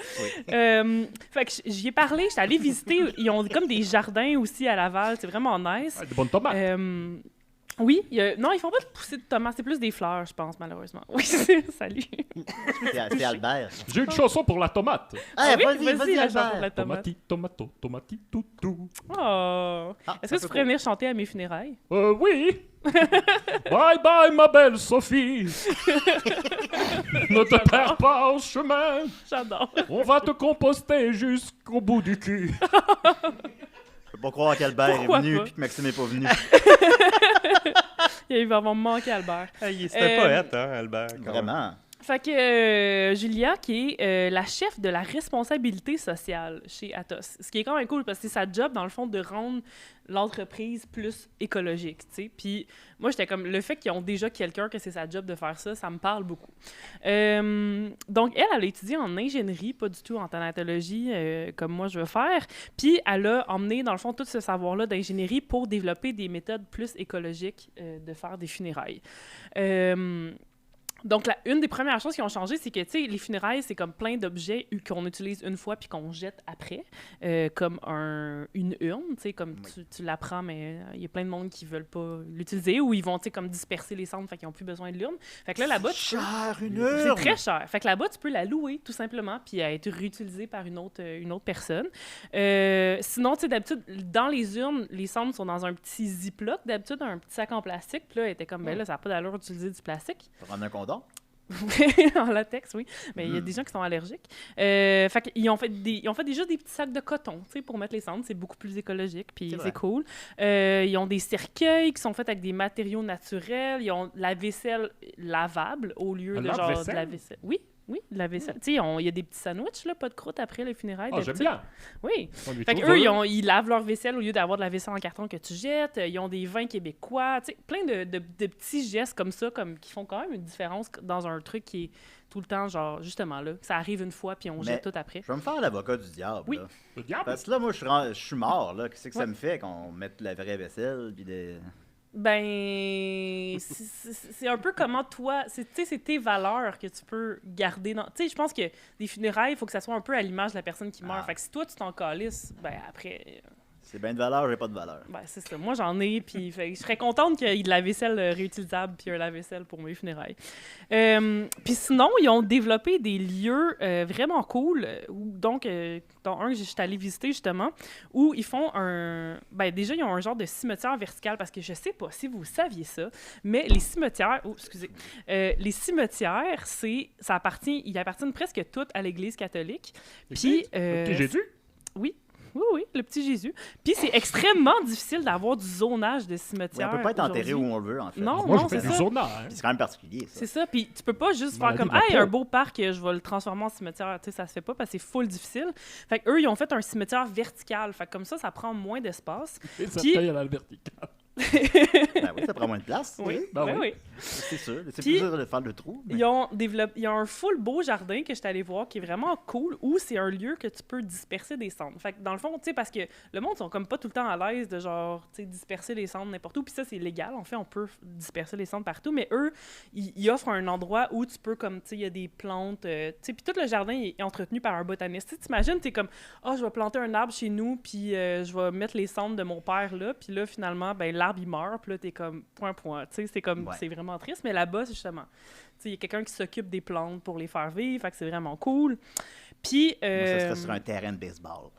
Fait que j'y ai parlé, j'étais allée visiter. Ils ont comme des jardins aussi à Laval, c'est vraiment nice. Ah, de bonnes tomates. Oui, non, ils font pas de poussée de tomates, c'est plus des fleurs, je pense, malheureusement. Oui, salut. C'est Albert. J'ai une chanson pour la tomate. Ah, oui, vas-y, la chanson Albert. pour la tomate. Tomati, tomato, tomati, toutou. Oh. Ah, Est-ce que ça tu pourrais venir chanter à mes funérailles? Oui. Bye bye, ma belle Sophie. Ne te perds pas en chemin. J'adore. On va te composter jusqu'au bout du cul. Je peux pas croire qu'Albert est Pourquoi venu pas? puis que Maxime est pas venu. Il va me manquer Albert. C'était poète, hein, Albert. quand même. Vraiment. Fait que Julia, qui est la chef de la responsabilité sociale chez Atos, ce qui est quand même cool parce que c'est sa job, dans le fond, de rendre l'entreprise plus écologique, tu sais. Puis moi, j'étais comme, le fait qu'ils ont déjà quelqu'un que c'est sa job de faire ça, ça me parle beaucoup. Donc, elle a étudié en ingénierie, pas du tout en thanatologie, comme moi je veux faire. Puis elle a emmené, dans le fond, tout ce savoir-là d'ingénierie pour développer des méthodes plus écologiques de faire des funérailles. Donc, une des premières choses qui ont changé, c'est que, tu sais, les funérailles, c'est comme plein d'objets qu'on utilise une fois puis qu'on jette après, comme une urne, tu sais, comme tu la prends, mais il y a plein de monde qui veulent pas l'utiliser ou ils vont, tu sais, comme disperser les cendres, fait qu'ils ont plus besoin de l'urne. Fait que là-bas, tu peux... Cher, une C'est urne! très cher. Fait que là-bas, tu peux la louer, tout simplement, puis être réutilisée par une autre personne. Sinon, tu sais, d'habitude, dans les urnes, les cendres sont dans un petit ziploc, d'habitude, un petit sac en plastique. Puis là, elle était comme, ben là, ça n'a pas d'allure d'utiliser du plastique. Faut prendre un condom? En latex, oui. Mais il y a des gens qui sont allergiques. Fait qu'ils ont fait déjà des petits sacs de coton, tu sais, pour mettre les cendres. C'est beaucoup plus écologique, puis c'est cool. Ils ont des cercueils qui sont faits avec des matériaux naturels. Ils ont la vaisselle lavable au lieu de genre de la vaisselle. Oui, de la vaisselle. Tu sais, il y a des petits sandwichs, là, pas de croûte après les funérailles. Ah, j'aime bien. Oui. Fait qu'eux, ils lavent leur vaisselle au lieu d'avoir de la vaisselle en carton que tu jettes. Ils ont des vins québécois. Tu sais, plein de petits gestes comme ça qui font quand même une différence dans un truc qui est tout le temps, genre, justement, là. Ça arrive une fois, puis on jette tout après. Je vais me faire l'avocat du diable, Oui. là. Le diable? Parce que là, moi, je suis mort, là. Qu'est-ce que ça me fait qu'on mette la vraie vaisselle, puis des... Ben, c'est un peu comment toi... Tu sais, c'est tes valeurs que tu peux garder dans... Tu sais, je pense que des funérailles, il faut que ça soit un peu à l'image de la personne qui meurt. Fait que si toi, tu t'en calisses, ben après... C'est bien de valeur, j'ai pas de valeur. Ben, c'est ça. Moi, j'en ai, puis je serais contente qu'il y ait de la vaisselle réutilisable puis un lave-vaisselle pour mes funérailles. Puis sinon, ils ont développé des lieux vraiment cool, dont un que je suis allée visiter, justement, où ils font Ben, déjà, ils ont un genre de cimetière vertical, parce que je sais pas si vous saviez ça, mais les cimetières... Oh, excusez. Les cimetières, ils appartiennent presque toutes à l'Église catholique. Puis... Petit Jésus? Oui, le petit Jésus. Puis c'est extrêmement difficile d'avoir du zonage de cimetière. Oui, on peut pas être enterré où on le veut, en fait. Non, Moi, non, je fais c'est du ça. zonage. Puis c'est quand même particulier, ça. C'est ça. Puis tu peux pas juste Maladie faire comme, de la hey, peau. un beau parc, je vais le transformer en cimetière. Tu sais, ça se fait pas parce que c'est full difficile. Fait qu'eux, ils ont fait un cimetière vertical. Fait que comme ça prend moins d'espace. Et ça Puis- taille à la verticale. Ben oui, ça prend moins de place. Oui, Ben oui, oui. oui. C'est sûr. C'est Puis- plus dur de faire le trou. mais- Ils ont un full beau jardin que je suis allée voir qui est vraiment cool, où c'est un lieu que tu peux disperser des cendres. Fait que dans le fond, tu sais, parce que le monde sont comme pas tout le temps à l'aise de genre, tu sais, disperser les cendres n'importe où. Puis ça, c'est légal. En fait, on peut disperser les cendres partout. Mais eux, ils offrent un endroit où tu peux, comme, tu sais, il y a des plantes. Tu sais, puis tout le jardin est entretenu par un botaniste. Tu sais, t'imagines, t'es comme, je vais planter un arbre chez nous, puis je vais mettre les cendres de mon père là. Puis là, finalement, ben l'arbre, il meurt. Puis là, t'es comme, point. Tu sais, c'est comme, c'est vraiment triste. Mais là-bas, c'est justement, tu sais, il y a quelqu'un qui s'occupe des plantes pour les faire vivre. Fait que c'est vraiment cool. Puis... Moi, ça serait sur un terrain de baseball.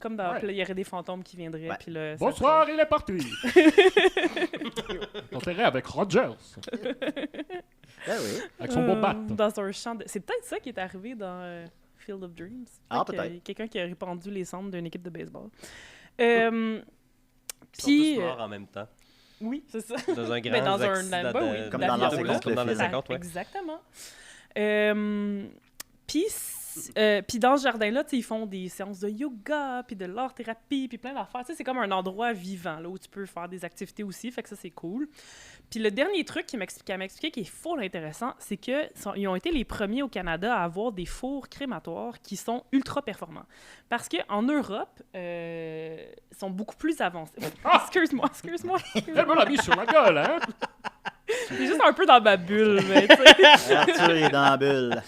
Comme dans... Ouais. Puis là, il y aurait des fantômes qui viendraient. Ouais. Puis là, ça Bonsoir, il est parti. Enterré avec Rogers. Ben oui. Avec son beau bat. Dans un champ de... C'est peut-être ça qui est arrivé dans Field of Dreams. Peut-être. Il y a quelqu'un qui a répandu les cendres d'une équipe de baseball. Ils sont Puis... tous morts en même temps. Oui, c'est ça. Dans un grand Ben, dans un- accident ben oui, de- Comme la dans vie l'an de 50, roulette. comme dans les film. 50, ouais. Exactement. Puis dans ce jardin-là, tu sais, ils font des séances de yoga, puis de l'art-thérapie, puis plein d'affaires. Tu sais, c'est comme un endroit vivant, là, où tu peux faire des activités aussi, fait que ça, c'est cool. Puis le dernier truc qu'elle m'a expliqué qui est full intéressant, c'est qu'ils ont été les premiers au Canada à avoir des fours crématoires qui sont ultra performants. Parce qu'en Europe, ils sont beaucoup plus avancés. Excuse-moi. Elle me l'a mis sur la gueule, hein? C'est juste un peu dans ma bulle, mais tu sais. Arthur est dans la bulle.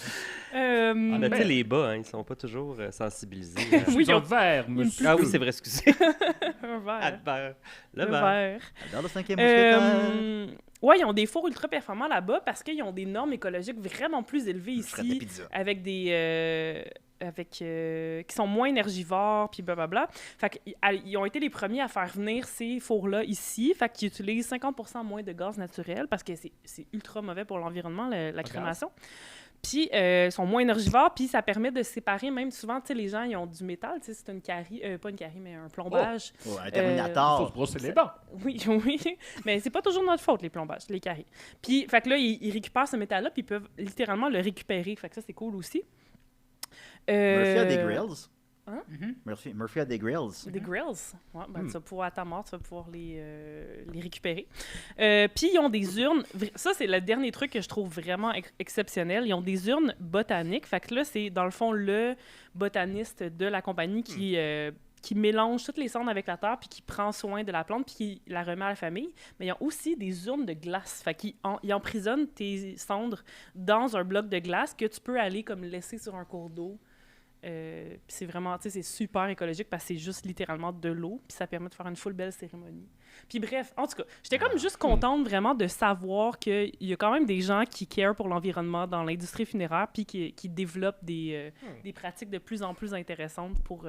Mais tu sais, les bas, hein, ils sont pas toujours sensibilisés. Oui, ils ont vert, monsieur. Ah oui, c'est vrai, excusez. un verre. Albert. Le Un verre. verre. Dans le 5e mousquetaire. Ouais, ils ont des fours ultra performants là-bas parce qu'ils ont des normes écologiques vraiment plus élevées Je ferais des ici, pizzas. avec des qui sont moins énergivores puis blablabla. Fait qu'ils ont été les premiers à faire venir ces fours-là ici, fait qu'ils utilisent 50% moins de gaz naturel parce que c'est ultra mauvais pour l'environnement la crémation. Puis, sont moins énergivores, puis ça permet de séparer, même souvent, tu sais, les gens, ils ont du métal, tu sais, c'est une carie, pas une carie, mais un plombage. Oh, un Il Terminator. faut se brosser les dents. Oui, oui, mais c'est pas toujours notre faute, les plombages, les caries. Puis, fait que là, ils récupèrent ce métal-là, puis ils peuvent littéralement le récupérer. Fait que ça, c'est cool aussi. Murphy a des grills. Hein? Murphy a des grills. Des grills. Ouais, ben, tu vas pouvoir, à ta mort, tu vas pouvoir les récupérer. Puis, ils ont des urnes. Ça, c'est le dernier truc que je trouve vraiment exceptionnel. Ils ont des urnes botaniques. Fait que là, c'est, dans le fond, le botaniste de la compagnie qui mélange toutes les cendres avec la terre, puis qui prend soin de la plante, puis qui la remet à la famille. Mais ils ont aussi des urnes de glace. Fait qu'ils ils emprisonnent tes cendres dans un bloc de glace que tu peux aller comme laisser sur un cours d'eau. Puis c'est vraiment, tu sais, c'est super écologique parce que c'est juste littéralement de l'eau, puis ça permet de faire une full belle cérémonie. Puis bref, en tout cas, j'étais comme juste contente vraiment de savoir qu'il y a quand même des gens qui carent pour l'environnement dans l'industrie funéraire, puis qui développent des pratiques de plus en plus intéressantes pour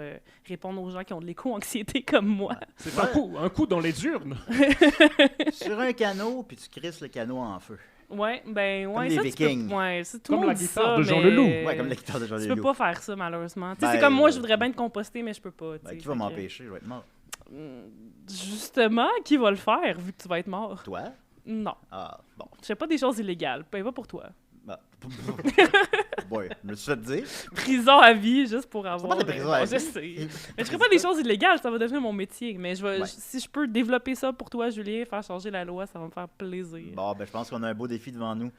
répondre aux gens qui ont de l'éco-anxiété comme moi. C'est un coup dans les urnes. Sur un canot, puis tu crisses le canot en feu. Ouais, ben ouais, Comme les ça Vikings. tu peux, ouais, c'est tout Comme le la monde dit guitare ça, de Jean mais Leloup. Ouais, comme la guitare de Jean tu Leloup. peux pas faire ça malheureusement. Tu sais, Ben, c'est comme moi, je voudrais bien te composter, mais je peux pas. tu sais, Qui va fait que- m'empêcher? Je vais être mort. Justement, qui va le faire vu que tu vas être mort? Toi? Non. Ah, bon. Je fais pas des choses illégales. Pas pour toi. Bah. Boy, je me suis fait dire. Prison à vie, juste pour avoir... pas de prison à Je vie. sais. Mais je ferai pas des choses illégales, ça va devenir mon métier. Mais Ouais. si je peux développer ça pour toi, Julien, faire changer la loi, ça va me faire plaisir. Bon, ben je pense qu'on a un beau défi devant nous.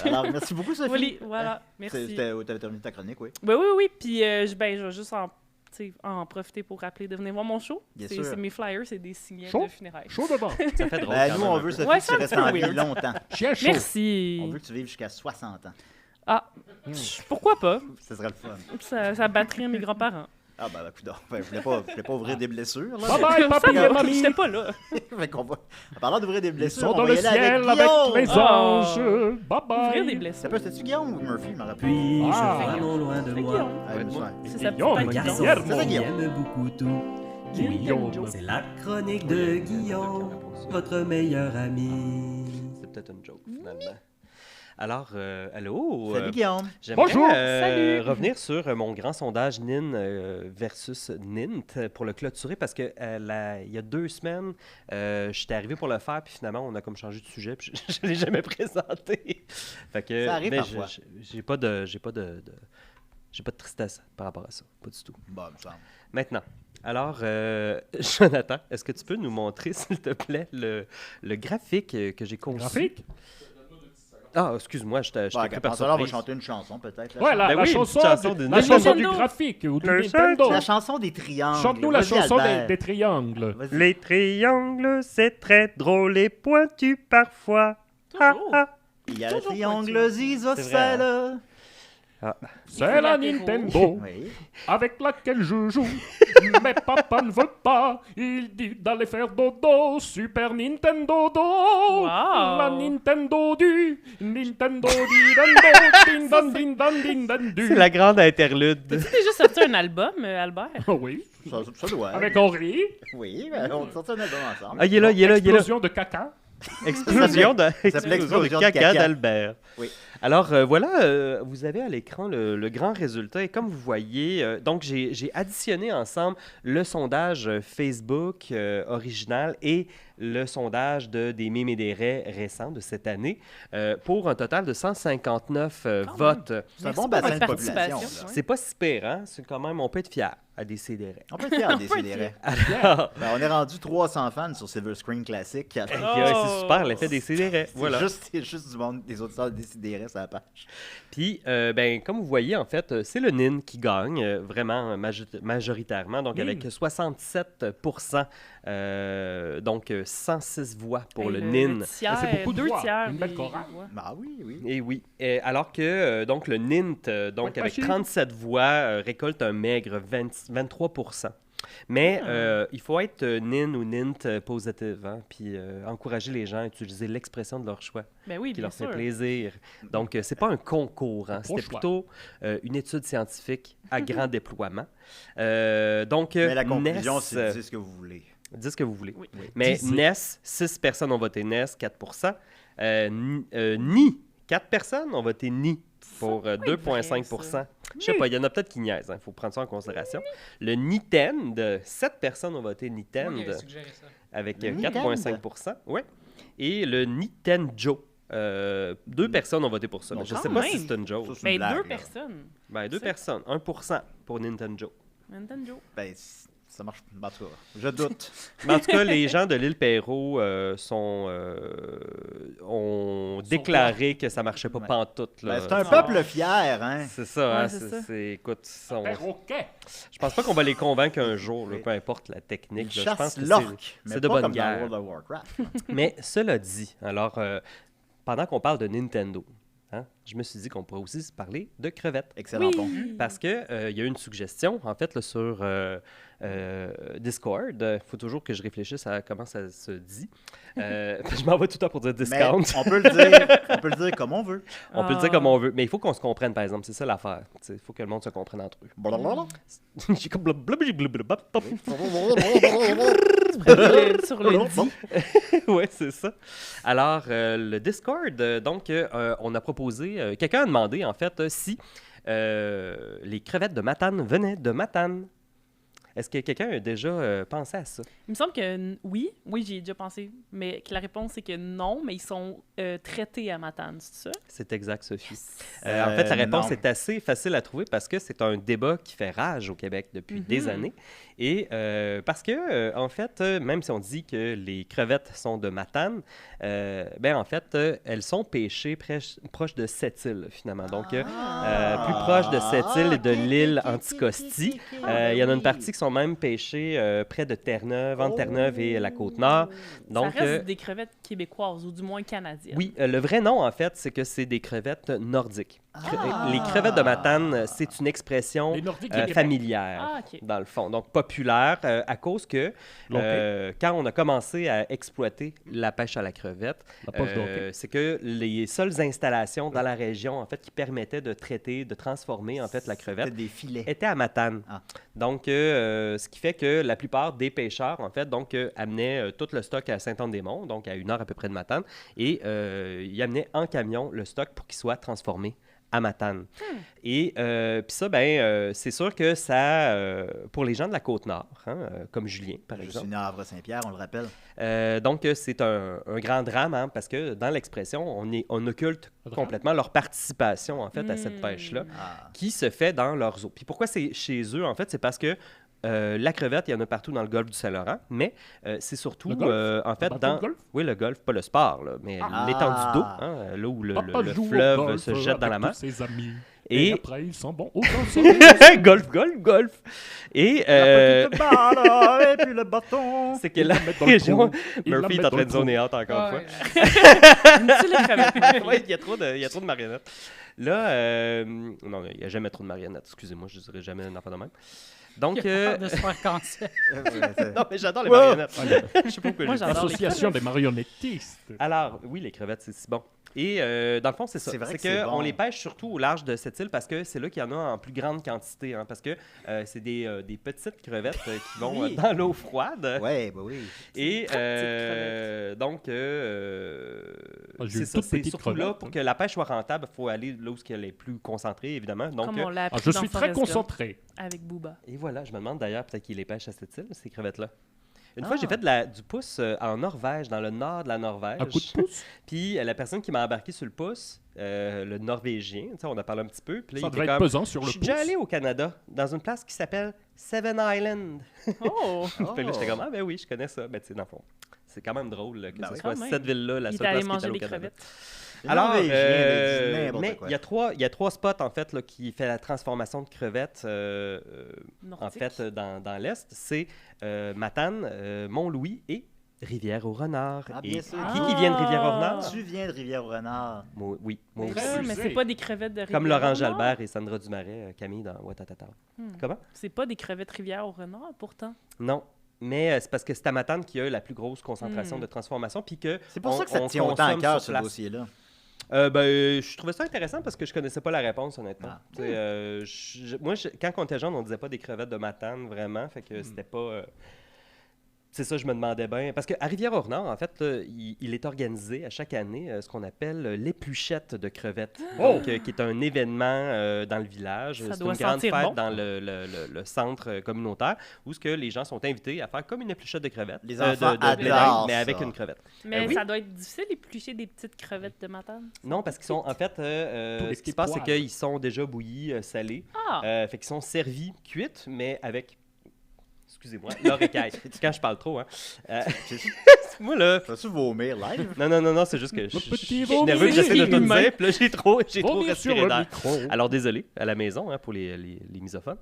Alors, merci beaucoup, Sophie. Oui, voilà. Merci. T'avais terminé ta chronique, oui. Ben oui. Puis je vais juste en profiter pour rappeler de venir voir mon show. Bien sûr. C'est mes flyers, c'est des signets Show? de funérailles. Chaud devant. Ça fait drôle. Ben, quand nous, même on un veut, peu. Sophie, Ouais, que tu c'est un restes peu en vie weird. longtemps. Chien chaud. Merci. On veut que tu vives jusqu'à 60 ans. Ah, pourquoi pas? Ce serait le fun. Ça battrait mes grands-parents. Ah, ben, coudonc. Ben, je voulais pas ouvrir des blessures, là. Bye bye, papy et mamie. J'étais pas là. Fait qu'on va... En parlant d'ouvrir des Ils blessures, sont on dans va le y aller ciel avec Guillaume. les anges. Bye bye. Ouvrir des Ça blessures. peut, c'était-tu Guillaume ou Murphy, je m'en rappelle. Puis Ah. je vraiment loin de C'est moi. Guillaume. Ah, je me souviens. C'est sa Guillaume, petite Un guitare. garçon C'est qui Guillaume. aime beaucoup tout. Guillaume. C'est la chronique de Guillaume, votre meilleur ami. C'est peut-être une joke, finalement. Alors, allô? Salut, Guillaume. J'aimerais Bonjour. Salut. revenir sur mon grand sondage NIN versus NINT pour le clôturer parce que il y a 2 semaines, j'étais arrivé pour le faire puis finalement on a comme changé de sujet puis je ne l'ai jamais présenté. Fait que, Ça arrive mais parfois. j'ai pas de tristesse par rapport à ça, pas du tout. Bon, il me semble. Maintenant, alors, Jonathan, est-ce que tu peux nous montrer, s'il te plaît, le graphique que j'ai conçu? Graphique? Ah, excuse-moi, je t'ai Ouais, pris par pendant ce temps-là, on va surprise. chanter une chanson, peut-être. Ouais, Ben la oui, une chanson, chanson de la chanson du Nintendo. graphique ou du Le Nintendo. La chanson des triangles. Chante-nous la Vas-y, chanson Albert. des triangles. Vas-y. Les triangles, c'est très drôle et pointu parfois. Toujours. Il y a le Toujours triangle pointu. isocèle. C'est la Nintendo Oui. avec laquelle je joue. Mais papa ne veut pas. Il dit d'aller faire dodo. Super Nintendo do. Wow. La Nintendo du. Nintendo di dando. Din dan din dan din dan du. C'est la grande interlude. Tu as déjà sorti un album, Albert? Oh oui. Ça doit. Avec Henri. Oui, ben, on sort un album ensemble. Ah, il est là, il est là, il est là. Explosion de caca. Explosion de, s'appelait explosion de Explosion de caca caca. d'Albert. Oui. Alors, voilà, vous avez à l'écran le grand résultat. Et comme vous voyez, donc j'ai additionné ensemble le sondage Facebook original et le sondage des mimes et des raies récents de cette année pour un total de 159 votes. C'est un bon Merci bassin pour de votre population. participation. là. C'est pas si pire, hein? C'est quand même, on peut être fier à décider. On peut être fiers des sidérés. Alors, Ben, on est rendu 300 fans sur Silver Screen Classic. c'est super, l'effet des sidérés. Voilà. C'est juste du monde des auditeurs des sidérés sur la page. Puis, ben, comme vous voyez, en fait, c'est le NIN qui gagne vraiment majoritairement, donc NIN. avec 67% Donc, 106 voix pour le Le NIN. tiers, C'est beaucoup de 2 voix. tiers Une belle des chorale. voix. Ah oui. Et oui. Alors que donc le NINT, donc Ouais, avec pas 37 voix, récolte un maigre 23%. Mais il faut être NIN ou NINT positive, hein, puis encourager les gens à utiliser l'expression de leur choix Ben oui, qui bien leur fait sûr. plaisir. Donc, c'est pas un concours, hein, c'était choix. plutôt une étude scientifique à grand déploiement. Donc, Mais la conclusion, NES, c'est dis ce que vous voulez. dites ce que vous voulez. Oui. Mais Dis-y. NES, 6 personnes ont voté NES, 4%. NI, 4 personnes ont voté NI pour 2,5%. Je sais pas, il y en a peut-être qui niaisent, il faut prendre ça en considération. Le Nintendo, 7 personnes ont voté Moi Nintendo qui avais suggéré ça. avec Le Nintendo. 4,5%. Ouais. Et le Nintendo, 2 personnes ont voté pour ça. Bon, Mais je quand sais pas même. si c'est une joke. Ça, c'est une Ben, blague, 2 là. personnes. Ben, 2 c'est- personnes, 1% pour Nintendo. Nintendo. Ben, ça marche. En tout cas, je doute. Mais en tout cas, les gens de l'île Perrault ont déclaré que ça marchait pas Ouais. pantoute. Là. Ben, c'est un peuple fier, hein? C'est ça, Ouais, hein, c'est ça. écoute, Perroquet. je pense pas qu'on va les convaincre un jour, là, Oui. peu importe la Ils technique. Là, je pense chassent que l'orque, mais c'est de pas bonne comme guerre. dans World of Warcraft. Mais cela dit, alors, pendant qu'on parle de Nintendo, hein, je me suis dit qu'on pourrait aussi se parler de crevettes. Excellent Oui. pont. Parce que il y a une suggestion, en fait, là, sur Discord. Il faut toujours que je réfléchisse à comment ça se dit. Je m'en vais tout le temps pour dire Mais discount. on peut le dire comme on veut. On peut le dire comme on veut, mais il faut qu'on se comprenne, par exemple. C'est ça l'affaire. Il faut que le monde se comprenne entre eux. Blablabla. J'ai comme blablabla. Sur le dit. Ouais, c'est ça. Alors, le Discord, donc, on a proposé, quelqu'un a demandé, en fait, si les crevettes de Matane venaient de Matane. Est-ce que quelqu'un a déjà pensé à ça? Il me semble que oui, j'y ai déjà pensé, mais que la réponse c'est que non, mais ils sont traités à Matane, c'est ça? C'est exact, Sophie. En fait, la réponse non. est assez facile à trouver parce que c'est un débat qui fait rage au Québec depuis des années. Et parce que, en fait, même si on dit que les crevettes sont de Matane, ben en fait, elles sont pêchées proche de Sept-Îles, finalement. Donc, plus proche de Sept-Îles et de l'île Anticosti. Il y en a une partie qui sont même pêchées près de Terre-Neuve, entre Terre-Neuve et la Côte-Nord. Donc, ça reste des crevettes québécoises, ou du moins canadiennes. oui, le vrai nom, en fait, c'est que c'est des crevettes nordiques. Les crevettes de Matane, c'est une expression Les Nordiques, les Québec. familière, Ah, OK. dans le fond. Donc, populaire, à cause que quand on a commencé à exploiter la pêche à la crevette, La poche d'hockey. c'est que les seules installations dans la région, en fait, qui permettaient de traiter, de transformer, en fait, la crevette, C'était des filets. était à Matane. Ah. Donc, ce qui fait que la plupart des pêcheurs, en fait, donc, amenaient tout le stock à Saint-Anne-des-Monts, donc à 1 heure à peu près de Matane, et ils amenaient en camion le stock pour qu'il soit transformé à Matane. Et puis ça, c'est sûr que ça, pour les gens de la Côte-Nord, hein, comme Julien, par Je suis exemple, né à Havre-Saint-Pierre, on le rappelle. donc c'est un grand drame, hein, parce que dans l'expression, on occulte complètement leur participation, en fait, à cette pêche-là, Ah. qui se fait dans leurs eaux. Puis pourquoi c'est chez eux, en fait, c'est parce que la crevette, il y en a partout dans le golfe du Saint-Laurent, mais c'est surtout, Le golf? en fait, Le bateau dans... de golf? Oui, le golf, pas le sport, là, mais Ah. l'étendue d'eau, hein, là où le Papa joue au fleuve golf se jette dans la avec mer. tous ses amis. Et- Et après, ils s'en vont au golf. golf. Et La petite balle, et puis le bâton. c'est que la mettent dans le région... trou. Ils la Murphy est mettent en dans train le de trou. zoner out encore une Ouais. fois. Aimes-tu les crevettes? Ouais, il y a trop de marionnettes. Là, non, il n'y a jamais trop de marionnettes. Excusez-moi, je ne dirais jamais un enfant de même. Donc, Il a peur de se faire cancer. non, mais j'adore les Wow. marionnettes. Je sais pas pourquoi Moi, j'ai dit ça. j'adore les L'association des marionnettistes. Alors, oui, les crevettes, c'est si bon. Et dans le fond, c'est ça. C'est vrai C'est que c'est qu'on bon. les pêche surtout au large de cette île parce que c'est là qu'il y en a en plus grande quantité. Hein, parce que c'est des petites crevettes qui vont Oui. dans l'eau froide. Ouais, bah oui. Et petites donc, Ah, j'ai c'est une ça. toute C'est petite surtout là, crevette, pour hein. que la pêche soit rentable, il faut aller là où elle est plus concentrée, évidemment. Donc, Comme on l'a appris Je dans suis très Forrest Gump concentré. avec Booba. et voilà, je me demande d'ailleurs peut-être qu'ils les pêchent à cette île, ces crevettes-là. Une fois, Ah. j'ai fait du pouce en Norvège, dans le nord de la Norvège. Un coup de pouce. Puis la personne qui m'a embarqué sur le pouce, le Norvégien, tu sais, on a parlé un petit peu. Puis là, Ça il devrait était être comme, pesant sur je le suis pouce. déjà allé au Canada, dans une place qui s'appelle Seven Island. Oh! Puis là, j'étais comme, ah ben oui, je connais ça. Ben tu sais, dans le fond, C'est quand même drôle là, que Ben ce oui. soit Quand même. cette ville-là, la Il est seule allé place qui est manger allée au des Canada. crevettes. Les Alors, Norvégiens, ils disent n'importe mais quoi. il y a trois spots en fait là, qui fait la transformation de crevettes en Nordique. fait dans l'est. C'est Matane, Mont-Louis et Rivière-au-Renard. Ah, Et bien sûr. qui vient de Rivière-au-Renard? Tu viens de Rivière-au-Renard. Oui, moi aussi. Très Mais usé. c'est pas des crevettes de rivière. Comme Laurent au renard. Jalbert et Sandra Dumaret, Camille dans Ouattatata. Comment? C'est pas des crevettes rivière au renard, pourtant. Non. Mais c'est parce que c'est à Matane qu'il y a la plus grosse concentration de transformation. Puis que C'est pour ça que ça te on tient autant à consomme cœur, sur ce place. dossier-là. Je trouvais ça intéressant parce que je connaissais pas la réponse, honnêtement. Ah. Tu sais, moi, quand on était jeune, on disait pas des crevettes de Matane, vraiment. Fait que c'était pas... c'est ça, je me demandais bien. Parce qu'à Rivière-au-Renard, en fait, il est organisé à chaque année ce qu'on appelle l'épluchette de crevettes. Donc, qui est un événement dans le village. Ça C'est doit une grande sentir fête bon. dans le centre communautaire où ce que les gens sont invités à faire comme une épluchette de crevettes. Les enfants de blé d'Inde, adorent mais avec ça. une crevette. Mais oui. ça doit être difficile d'éplucher des petites crevettes de matane. Non, parce qu'ils sont, en fait, les ce qui petits se passe, c'est poils. qu'ils sont déjà bouillis, salés. Ah! Fait qu'ils sont servis, cuites, mais avec, excusez-moi, leur écaille. C'est quand je parle trop, hein. Moi, là... Vas-tu vomir live? Non, c'est juste que je petit suis vomi nerveux, j'essaie de tout humain. dire, puis là, j'ai trop Vomir sur respiré le d'air. micro. Alors, désolé, à la maison, hein, pour les misophones,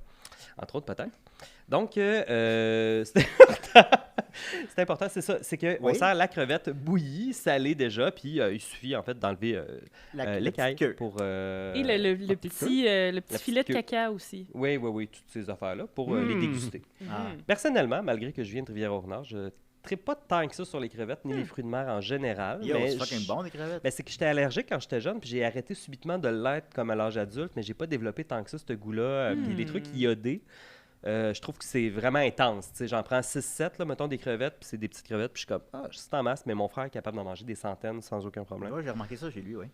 entre autres, peut-être. Donc, c'est important. C'est important, c'est ça. C'est qu'on Oui. sert la crevette bouillie, salée déjà, puis il suffit, en fait, d'enlever La l'écaille petite queue. pour... Et le petit filet de queue. caca aussi. Oui, toutes ces affaires-là, pour les déguster. Ah. Personnellement, malgré que je viens de Rivière-au-Renard, je ne tripe pas tant que ça sur les crevettes ni les fruits de mer en général. Yo, mais c'est fucking bon, des crevettes. Ben, c'est que j'étais allergique quand j'étais jeune, puis j'ai arrêté subitement de l'être comme à l'âge adulte, mais j'ai pas développé tant que ça, ce goût-là. Puis les trucs iodés, je trouve que c'est vraiment intense. Tu sais, j'en prends 6-7, là, mettons, des crevettes, puis c'est des petites crevettes, puis je suis comme, c'est en masse, mais mon frère est capable d'en manger des centaines sans aucun problème. Ouais, j'ai remarqué ça chez lui, oui.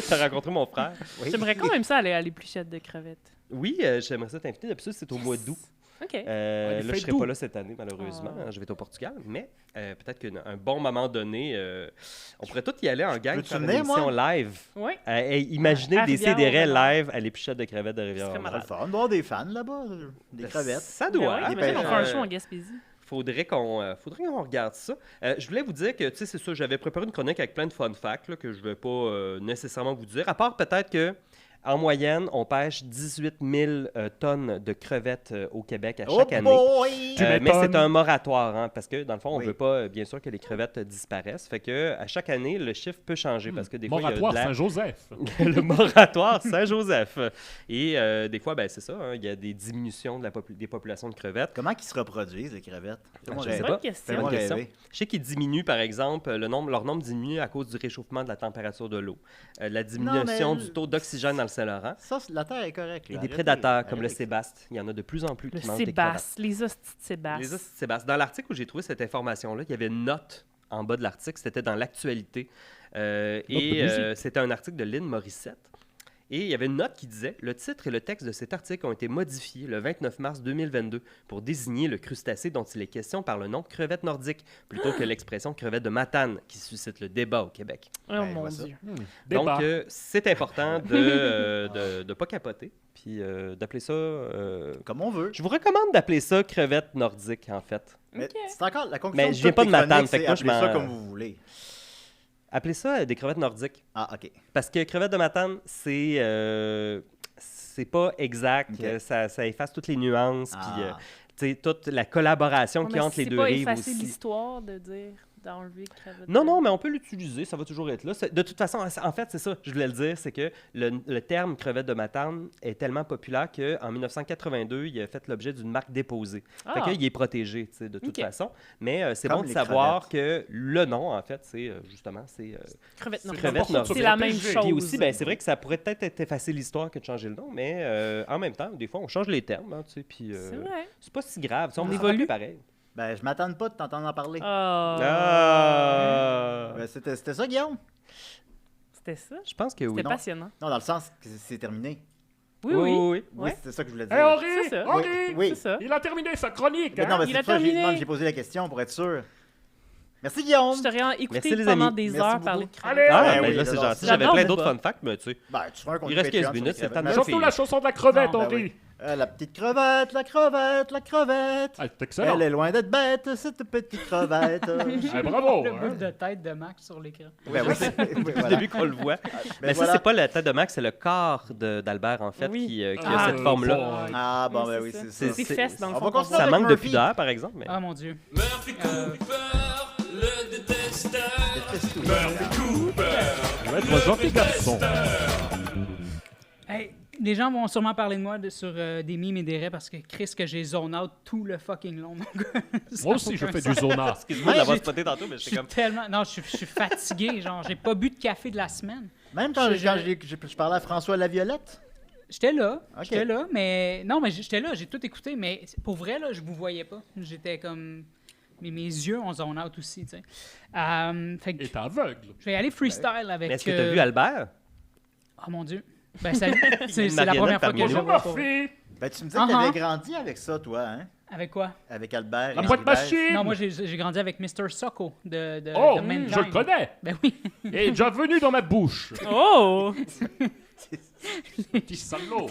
T'as rencontré mon frère? Oui. J'aimerais quand même ça aller à l'épluchette de crevettes. Oui, j'aimerais ça t'inviter. D'habitude, c'est au mois d'août. OK. Là, je fait serai doux. pas là cette année, malheureusement. Je vais être au Portugal. Mais peut-être qu'un bon moment donné, on pourrait tous y aller en gang Veux-tu faire une venir, émission live. Oui. Imaginez À des Rivière-au-Renard. CDR live à l'épluchette de crevettes de serait C'est Rivière-au-Renard. malade. le fun d'avoir des fans là-bas, des crevettes. Ça doit. Ben oui, ben, imagine, on fait un show en Gaspésie. Faudrait qu'on regarde ça. Je voulais vous dire que, tu sais, c'est ça, j'avais préparé une chronique avec plein de fun facts là, que je ne vais pas nécessairement vous dire, à part peut-être que en moyenne, on pêche 18 000 tonnes de crevettes au Québec à chaque année. Boy! Mais m'étonnes. c'est un moratoire, hein, parce que dans le fond, on Oui. veut pas, bien sûr, que les crevettes disparaissent. Fait que à chaque année, le chiffre peut changer parce que des fois, il y Moratoire a de la... Saint-Joseph. le moratoire Saint-Joseph. Et des fois, ben, c'est ça, hein, il y a des diminutions de des populations de crevettes. Comment ils se reproduisent, les crevettes? Fais-moi je sais rêver. pas. Bonne question. Fais-moi Bonne question. rêver. Je sais qu'ils diminuent, par exemple, leur nombre diminue à cause du réchauffement de la température de l'eau, la diminution mais- du taux d'oxygène dans le Saint-Laurent La terre est correcte. et là. des Arrêtez. prédateurs comme le Arrêtez. sébaste. Il y en a de plus en plus Le qui mangent des crevettes. sébaste, les hosties de sébaste. Les hosties de sébaste. Dans l'article où j'ai trouvé cette information-là, il y avait une note en bas de l'article, c'était dans l'actualité. C'était un article de Lynn Morissette. Et il y avait une note qui disait « Le titre et le texte de cet article ont été modifiés le 29 mars 2022 pour désigner le crustacé dont il est question par le nom crevette nordique, plutôt que l'expression crevette de Matane, qui suscite le débat au Québec. Oh Ben, mon vois ça. Dieu. Donc, Débat. c'est important de ne pas capoter, puis d'appeler ça... Comme on veut. Je vous recommande d'appeler ça crevette nordique, en fait. Mais Ok. c'est encore la conclusion Mais de je viens toutes pas tes de Matane, chroniques, fait que c'est moi, je appelez ça m'en- comme vous voulez. Appelez ça des crevettes nordiques. Ah, OK. Parce que crevette de Matane, c'est pas exact. Ok. Ça efface toutes les nuances. Ah. Puis, tu sais, toute la collaboration Ouais, qu'il y a mais entre les c'est deux pas rives effacer aussi. l'histoire de dire d'enlever crevette. Non, mais on peut l'utiliser, ça va toujours être là. De toute façon, en fait, c'est ça, je voulais le dire, c'est que le terme crevette de Matane est tellement populaire qu'en 1982, il a fait l'objet d'une marque déposée. Fait qu'il est protégé, tu sais, de toute Ok. façon. Mais c'est Comme bon de les savoir que le nom, en fait, c'est justement, c'est crevette nordique. crevette nordique. C'est la même Puis chose. Puis aussi, ben, c'est vrai que ça pourrait peut-être être effacer l'histoire que de changer le nom, mais en même temps, des fois, on change les termes, hein, tu sais, puis C'est vrai. c'est pas si grave. Tu sais, on On évolue évolue. pareil. Ben, je m'attends pas de t'entendre en parler. Ah! Ben, c'était ça, Guillaume? C'était ça. Je pense que oui. C'était non. passionnant. Non, dans le sens que c'est terminé. Oui. Oui, Ouais. c'était ça que je voulais Hé, dire. Henri! C'est ça. Henri! Oui. C'est ça. Il a terminé sa chronique, Mais hein? non, mais Il c'est a pour ça que terminé. j'ai posé la question pour être sûr. Merci, Guillaume. Je t'aurais écouté Merci, les pendant amis. des Merci heures beaucoup. parler de Allez! crevettes. Ah, Ben ben oui, là, c'est j'adore gentil. ça. J'avais J'adore plein le d'autres débat. fun facts, mais tu sais. Ben, tu feras un compte Il reste 15 Patreon sur minutes, les c'est le temps de crevettes. Surtout la chanson de la crevette, Non, ben Henri. oui. La petite crevette, la crevette, la crevette. Ah, c'est excellent. Elle est loin d'être bête, cette petite crevette. Ah, bravo. Le hein. bout de tête de Max sur l'écran. Ben oui, oui, Depuis le voilà. début qu'on le voit. Mais ça, voilà. c'est pas la tête de Max, c'est le corps d'Albert, en fait, Oui. qui a Ah, cette forme-là. bon. Ah, bon, Oui, ben c'est oui, ça. c'est ça. C'est fesses, dans le On fond. va qu'on continuer voit. Ça avec manque de Murphy. pudeur, par exemple. Mais... Ah mon Dieu. Murphy Cooper, le détesteur. Déteste tout. Murphy Cooper. Ça va être un gentil garçon. Hey, les gens vont sûrement parler de moi sur des mimes et des raies parce que Chris, que j'ai zone out tout le fucking long. Moi aussi, je fais du zona. Excuse-moi Ouais, d'avoir j'ai- spoté tantôt, mais Je j'étais suis comme... tellement. Non, je suis fatigué. Genre, j'ai pas bu de café de la semaine. Même quand, Je- je parlais à François Laviolette. J'étais là. Ok. J'étais là, mais. Non, mais j'étais là, j'ai tout écouté, mais pour vrai, là, je vous voyais pas. J'étais comme. Mais mes yeux ont zone out aussi, tu sais. Fait que Et t'es aveugle. je vais aller freestyle avec. Mais est-ce que t'as vu Albert? Oh mon Dieu. Ben, salut. C'est une c'est la première marionnette fois que parmi je Bonjour, vois. pour- Murphy. Ben, tu me disais que Uh-huh. t'avais grandi avec ça, toi, hein? Avec quoi? Avec Albert. La et boîte Gilbert. machine. Non, moi, j'ai grandi avec Mr. Socko de Oh, de Mankind. je le connais. Ben oui. Il est déjà venu dans ma bouche. Oh! Petit salaud.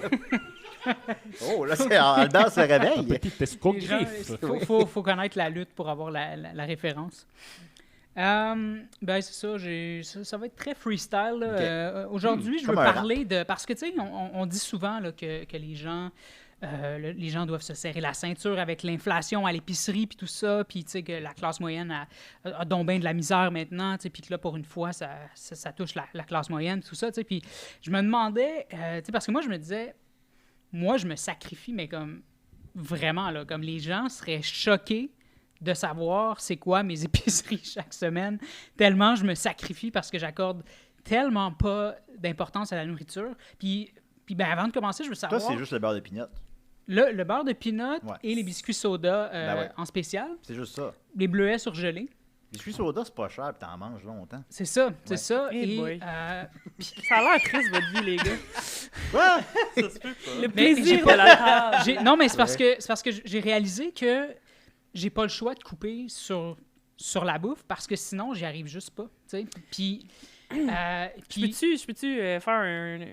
Oh, là, c'est Albert se Un réveille. petit Les gens, escogriffe. faut connaître la lutte pour avoir la référence. Ben c'est ça, ça va être très freestyle. Là. Ok. Aujourd'hui, je veux Comme un parler de... Parce que, tu sais, on dit souvent là, que les gens... les gens doivent se serrer la ceinture avec l'inflation à l'épicerie puis tout ça, puis tu sais que la classe moyenne a donc bien de la misère maintenant, tu sais, puis que là, pour une fois, ça touche la classe moyenne, tout ça, tu sais, puis je me demandais, tu sais, parce que moi, je me disais, moi, je me sacrifie, mais comme vraiment, là, comme les gens seraient choqués de savoir c'est quoi mes épiceries chaque semaine, tellement je me sacrifie parce que j'accorde tellement pas d'importance à la nourriture, puis ben, avant de commencer, je veux Toi, savoir... c'est juste le beurre de pinot. Le beurre de peanut Ouais. et les biscuits soda Ben ouais. en spécial. C'est juste ça. Les bleuets surgelés. Biscuits soda, c'est pas cher, puis t'en manges longtemps. C'est ça, c'est Ouais. ça. Eh Et, boy. Ça a l'air triste, votre vie, les gars. Quoi? Le Mais plaisir j'ai de pas- la table. non, mais c'est parce que j'ai réalisé que j'ai pas le choix de couper sur la bouffe parce que sinon, j'y arrive juste pas. Tu sais. Puis... Je peux-tu faire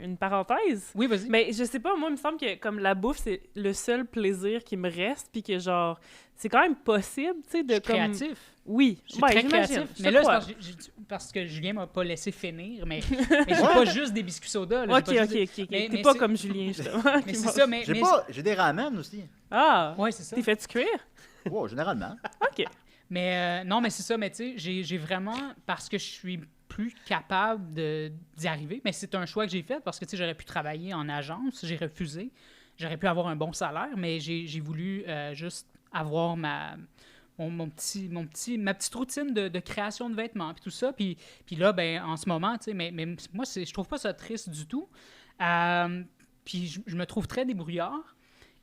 une parenthèse? Oui, vas-y. Mais je sais pas, moi, il me semble que comme la bouffe, c'est le seul plaisir qui me reste, puis que genre, c'est quand même possible, tu sais, de Je suis comme... créatif. Oui, Je suis ouais, très j'imagine. créatif. Je Mais te là, crois. c'est parce que Julien m'a pas laissé finir, mais j'ai pas juste des biscuits soda. Là, Ok, j'ai pas ok, juste ok. Mais T'es pas c'est- comme Julien, justement. Mais qui c'est va- ça, mais... J'ai des ramen aussi. Ah! Ouais, c'est ça. T'es fait-tu cuire? Wow, généralement. Ok. Mais non, mais c'est ça, mais tu sais, j'ai vraiment, parce que je suis plus capable d'y arriver, mais c'est un choix que j'ai fait parce que tu sais, j'aurais pu travailler en agence, j'ai refusé, j'aurais pu avoir un bon salaire, mais j'ai voulu juste avoir ma petite routine de création de vêtements, puis tout ça, puis là, ben en ce moment, tu sais, mais moi, je trouve pas ça triste du tout, puis je me trouve très débrouillard.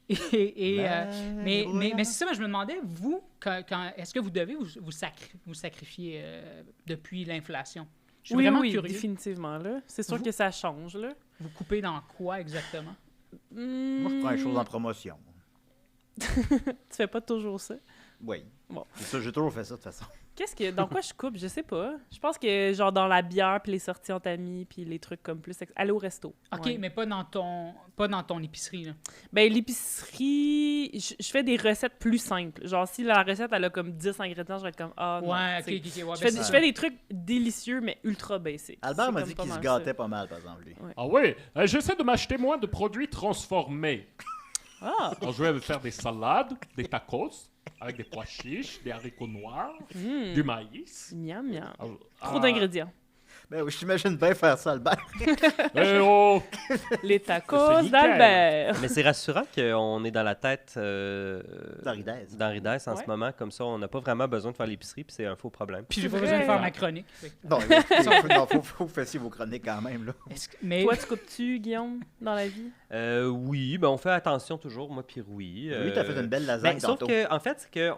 Mais c'est ça, mais je me demandais, vous, est-ce que vous devez vous sacrifier depuis l'inflation? Je suis Oui, vraiment oui, curieux. définitivement, là. C'est sûr Vous- que ça change, là. Vous coupez dans quoi exactement? Moi, je prends les choses en promotion. Tu fais pas toujours ça. Oui. Bon. C'est ça, j'ai toujours fait ça, de toute façon. Dans quoi je coupe? Je sais pas. Je pense que, genre, dans la bière, puis les sorties entre amis, puis les trucs comme plus... Aller au resto. OK, Ouais. mais pas dans ton épicerie, là. Ben, l'épicerie, je fais des recettes plus simples. Genre, si la recette, elle a comme 10 ingrédients, je vais être comme, ah non. Ouais, tu sais. OK. Ouais, Je ben, fais, c'est je ça. fais des trucs délicieux, mais ultra basic. Albert C'est m'a comme dit pas qu'il se mal gâtait ça. pas mal, par exemple, lui. Ouais. Ah oui, j'essaie de m'acheter moins de produits transformés. Ah! Alors, je vais faire des salades, des tacos, avec des pois chiches, des haricots noirs, du maïs. Miam, miam. Alors, Trop d'ingrédients. Ben oui, je t'imagine bien faire ça, Albert. Eh oh! Les C'est tacos nickel. d'Albert. Mais c'est rassurant qu'on est dans la tête D'Henri Dess. d'Henri Dess en Ouais. ce moment. Comme ça, on n'a pas vraiment besoin de faire l'épicerie, puis c'est un faux problème. Puis j'ai pas C'est besoin de vrai. faire ma chronique. Bon, faut faire vos chroniques quand même, là. Mais Toi, tu coupes-tu, Guillaume, dans la vie? Oui, ben on fait attention toujours, moi puis Rui. Oui, t'as fait une belle lasagne Ben, sauf tantôt. que, en fait, c'est que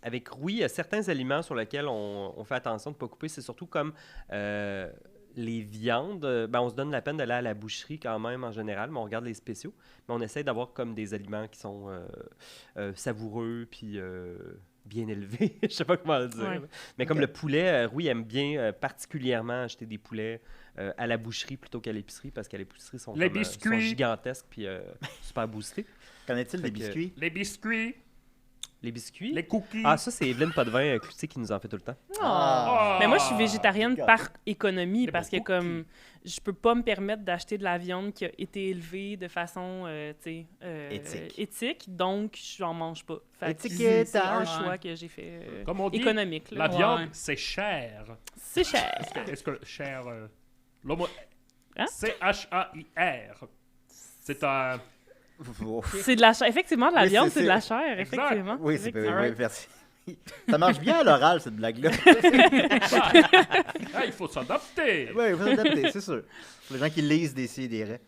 avec Rui, il y a certains aliments sur lesquels on fait attention de ne pas couper. C'est surtout comme les viandes. Ben, on se donne la peine d'aller à la boucherie quand même en général, mais on regarde les spéciaux. Mais on essaie d'avoir comme des aliments qui sont savoureux, puis bien élevé. Je sais pas comment le dire. Ouais. Mais comme le poulet, Rui aime bien particulièrement acheter des poulets à la boucherie plutôt qu'à l'épicerie parce qu'à l'épicerie, sont Les comme, biscuits. sont gigantesques puis super boostés. Qu'en est-il des Fait que- biscuits? Les biscuits, Les biscuits? les cookies. Ah, ça, c'est Evelyne Potvin Cloutier qui nous en fait tout le temps. Oh. Mais moi, je suis végétarienne God. par économie Les parce que cookies. comme je peux pas me permettre d'acheter de la viande qui a été élevée de façon éthique, donc j'en mange pas. Fait que Étiquetage. c'est un Ouais. choix que j'ai fait Comme on dit, économique. la Là. viande, Ouais. c'est cher. C'est cher. Est-ce que cher... l'homo... Hein? C-H-A-I-R. C'est un... C'est de la chair. Effectivement, de la Oui, viande, c'est- c'est de la chair, effectivement. Oui, c'est Effectivement. oui, merci. Ça marche bien à l'oral, cette blague-là. Ah, il faut s'adapter. Oui, il faut s'adapter, c'est sûr. Pour les gens qui lisent des ci et des raies.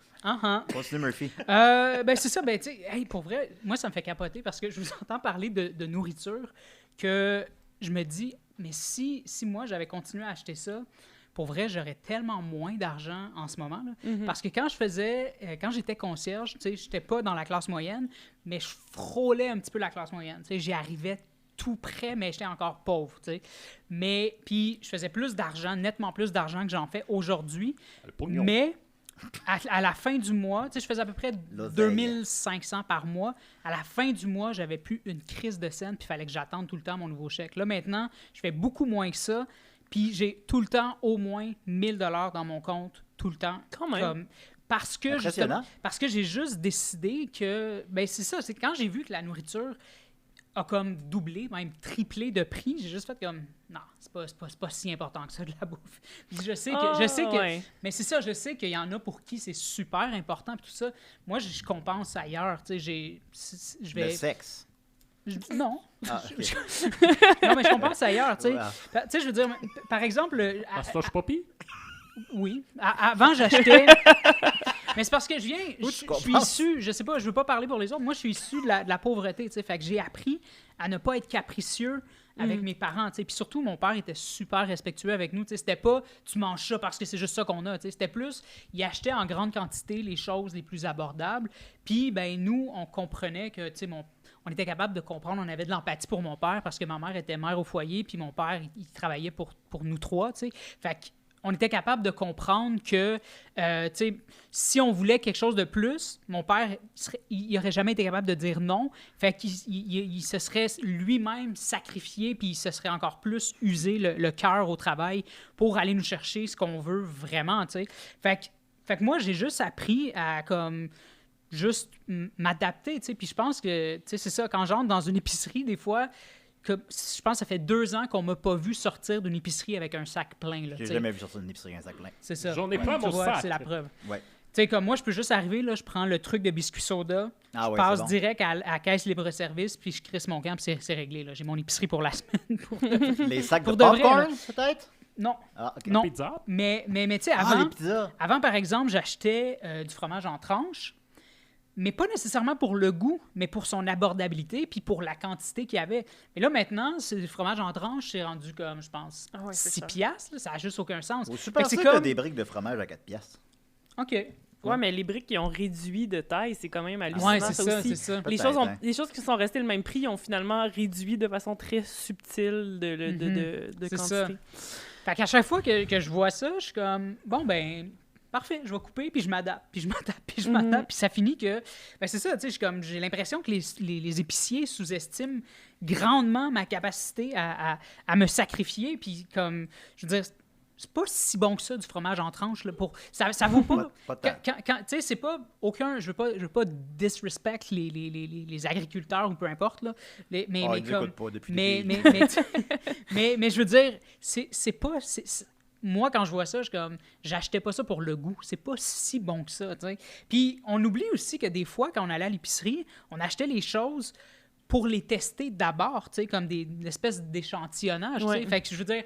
Continue, Murphy. Ben c'est ça, ben tu sais, hey, pour vrai, moi ça me fait capoter parce que je vous entends parler de nourriture que je me dis, mais si moi j'avais continué à acheter ça, pour vrai, j'aurais tellement moins d'argent en ce moment. Là. Mhm. Parce que quand j'étais concierge, tu sais, j'étais pas dans la classe moyenne, mais je frôlais un petit peu la classe moyenne. Tu sais, j'y arrivais tout près, mais j'étais encore pauvre, tu sais. Mais, puis, je faisais plus d'argent, nettement plus d'argent que j'en fais aujourd'hui. Le pognon. Mais, à la fin du mois, tu sais, je faisais à peu près L'oseille. 2500 par mois. À la fin du mois, j'avais plus une crise de scène, puis il fallait que j'attende tout le temps mon nouveau chèque. Là, maintenant, je fais beaucoup moins que ça, puis j'ai tout le temps au moins 1000 $ dans mon compte, tout le temps. Quand même. Parce que, Impressionnant. justement, parce que j'ai juste décidé que... Ben c'est ça, c'est quand j'ai vu que la nourriture a comme doublé, même triplé de prix, j'ai juste fait comme... Non, c'est pas si important que ça, de la bouffe. Puis je sais que ouais. mais c'est ça, je sais qu'il y en a pour qui c'est super important, puis tout ça. Moi, je compense ailleurs, tu sais, je vais... Le sexe. Non. Ah, ok. Non, mais je compense ailleurs, tu sais. Ouais. Tu sais, je veux dire, par exemple... Pastoche Poppy? Oui. Avant, j'achetais... Mais c'est parce que je Où tu suis compenses? issu, je sais pas, je veux pas parler pour les autres, moi, je suis issu de la pauvreté, tu sais. Fait que j'ai appris à ne pas être capricieux avec mes parents, tu sais. Puis surtout, mon père était super respectueux avec nous, tu sais. C'était pas « tu manges ça parce que c'est juste ça qu'on a », tu sais. C'était plus, il achetait en grande quantité les choses les plus abordables. Puis, ben nous, on comprenait que, tu sais, on était capable de comprendre, on avait de l'empathie pour mon père parce que ma mère était mère au foyer, puis mon père, il travaillait pour nous trois, tu sais. Fait qu'on était capable de comprendre que, tu sais, si on voulait quelque chose de plus, mon père, il n'aurait jamais été capable de dire non. Fait qu'il se serait lui-même sacrifié, puis il se serait encore plus usé le cœur au travail pour aller nous chercher ce qu'on veut vraiment, tu sais. Fait que moi, j'ai juste appris à, comme... juste m'adapter, tu sais. Puis je pense que, tu sais, c'est ça, quand j'entre dans une épicerie, des fois, je pense que ça fait 2 ans qu'on m'a pas vu sortir d'une épicerie avec un sac plein, là, tu J'ai sais. jamais vu sortir d'une épicerie un sac plein. C'est ça. J'en ai pas Tu mon vois, sac. c'est la preuve. Ouais. Tu sais, comme moi, je peux juste arriver, là, je prends le truc de biscuits soda, Ah je ouais, passe c'est bon. direct à la caisse libre-service, puis je crisse mon camp, puis c'est réglé, là. J'ai mon épicerie pour la semaine. Les sacs Pour de de vrai, popcorn, peut-être? Non, Ah, ok. non. Pizza? Mais tu sais, Ah, les avant, pizzas. par exemple, j'achetais du fromage en tranches, mais pas nécessairement pour le goût, mais pour son abordabilité, puis pour la quantité qu'il y avait. Mais là, maintenant, c'est du fromage en tranches, c'est rendu comme, je pense, Ah ouais, c'est 6 ça. piastres, là, ça n'a juste aucun sens. Au Fait Super que c'est C, t'as comme... des briques de fromage à 4 piastres. OK. Ouais, mais les briques qui ont réduit de taille, c'est quand même hallucinant. Ouais, c'est ça, aussi. c'est ça. Les Peut-être, choses, hein. les choses qui sont restées le même prix ont finalement réduit de façon très subtile de C'est quantité. ça. Fait qu'à chaque fois que je vois ça, je suis comme, bon, ben, parfait, je vais couper, puis je m'adapte, puis je m'adapte, puis je m'adapte, puis ça finit que... Ben, c'est ça, tu sais, j'ai l'impression que les épiciers sous-estiment grandement ma capacité à me sacrifier, puis comme, je veux dire, c'est pas si bon que ça, du fromage en tranches, là, ça vaut pas... Pas tant. Tu sais, c'est pas aucun... Je veux pas disrespect les agriculteurs ou peu importe, là. Mais Ah, ils comme... écoutent pas depuis Mais, des mais, mais je veux dire, c'est pas... moi, quand je vois ça, je suis comme, j'achetais pas ça pour le goût. C'est pas si bon que ça, tu sais. Puis, on oublie aussi que des fois, quand on allait à l'épicerie, on achetait les choses pour les tester d'abord, tu sais, comme une espèce d'échantillonnage, tu sais. Ouais. Fait que je veux dire,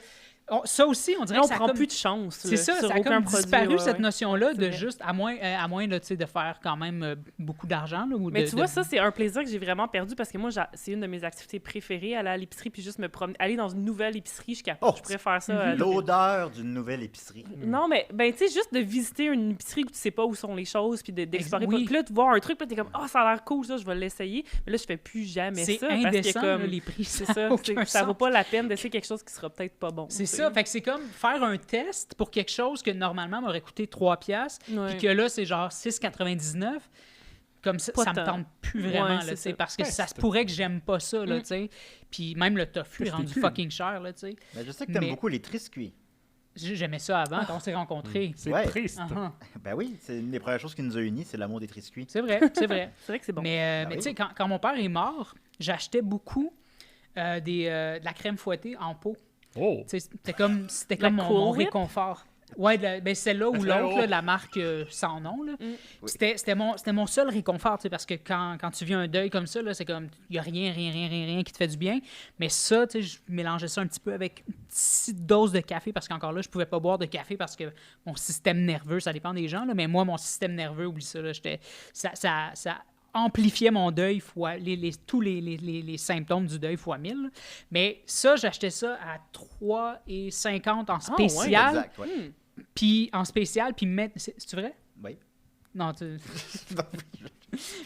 Ça aussi, on dirait Là, que on ça prend comme... plus de chance. C'est ça, sur ça a aucun comme produit, disparu, ouais, cette ouais. notion-là, C'est de vrai. juste, à moins là, tu sais, de faire quand même beaucoup d'argent. Là, ou Mais de, tu vois, ça, c'est un plaisir que j'ai vraiment perdu parce que moi, c'est une de mes activités préférées, aller à l'épicerie puis juste me promener. Aller dans une nouvelle épicerie, je capote. Oh, Je pourrais faire ça. L'odeur d'une nouvelle épicerie. Non, mais ben, tu sais, juste de visiter une épicerie où tu sais pas où sont les choses puis d'explorer. Oui. Puis là, de voir un truc, puis là, t'es comme, ça a l'air cool, ça, je vais l'essayer. Mais là, je fais plus jamais c'est ça. indécent, parce que, comme, là, les prix. c'est Ça ça. n'a aucun Ça vaut sens. pas la peine d'essayer quelque chose qui sera peut-être pas bon. C'est tu sais. ça. Fait que c'est comme faire un test pour quelque chose que normalement m'aurait coûté 3$, Ouais. puis que là, c'est genre 6,99$. Comme ça, Pas ça me tant. tente plus vraiment, Ouais, là, c'est tu sais, ça. parce que Ouais, ça se c'est- pourrait que j'aime pas ça, là, tu sais. Puis même le tofu est C'est rendu cool. fucking cher, là, tu sais. Mais je sais que t'aimes Mais- beaucoup les triscuits. J'aimais ça avant, quand on s'est rencontrés. C'est Ouais. triste. Uh-huh. Ben oui, c'est une des premières choses qui nous a unis, c'est l'amour des triscuits. C'est vrai, c'est vrai. C'est vrai que c'est bon. Mais oui. tu sais, quand mon père est mort, j'achetais beaucoup de la crème fouettée en pot. Oh! Tu sais, c'était comme La mon Cool Whip? réconfort. Ouais, ben celle-là ou Celle-là, l'autre, oh. là, de la marque sans nom. Là. Oui. C'était mon seul réconfort, tu sais, parce que quand tu vis un deuil comme ça, là, c'est comme, il n'y a rien qui te fait du bien. Mais ça, tu sais, je mélangeais ça un petit peu avec une petite dose de café, parce qu'encore là, je pouvais pas boire de café parce que mon système nerveux, ça dépend des gens, là, mais moi, mon système nerveux, oublie ça, là, ça amplifiait mon deuil fois tous les symptômes du deuil fois 1000. Là. Mais ça, j'achetais ça à 3,50 en spécial. Exact, ouais. Puis en spécial, puis c'est vrai? Oui. Non, Je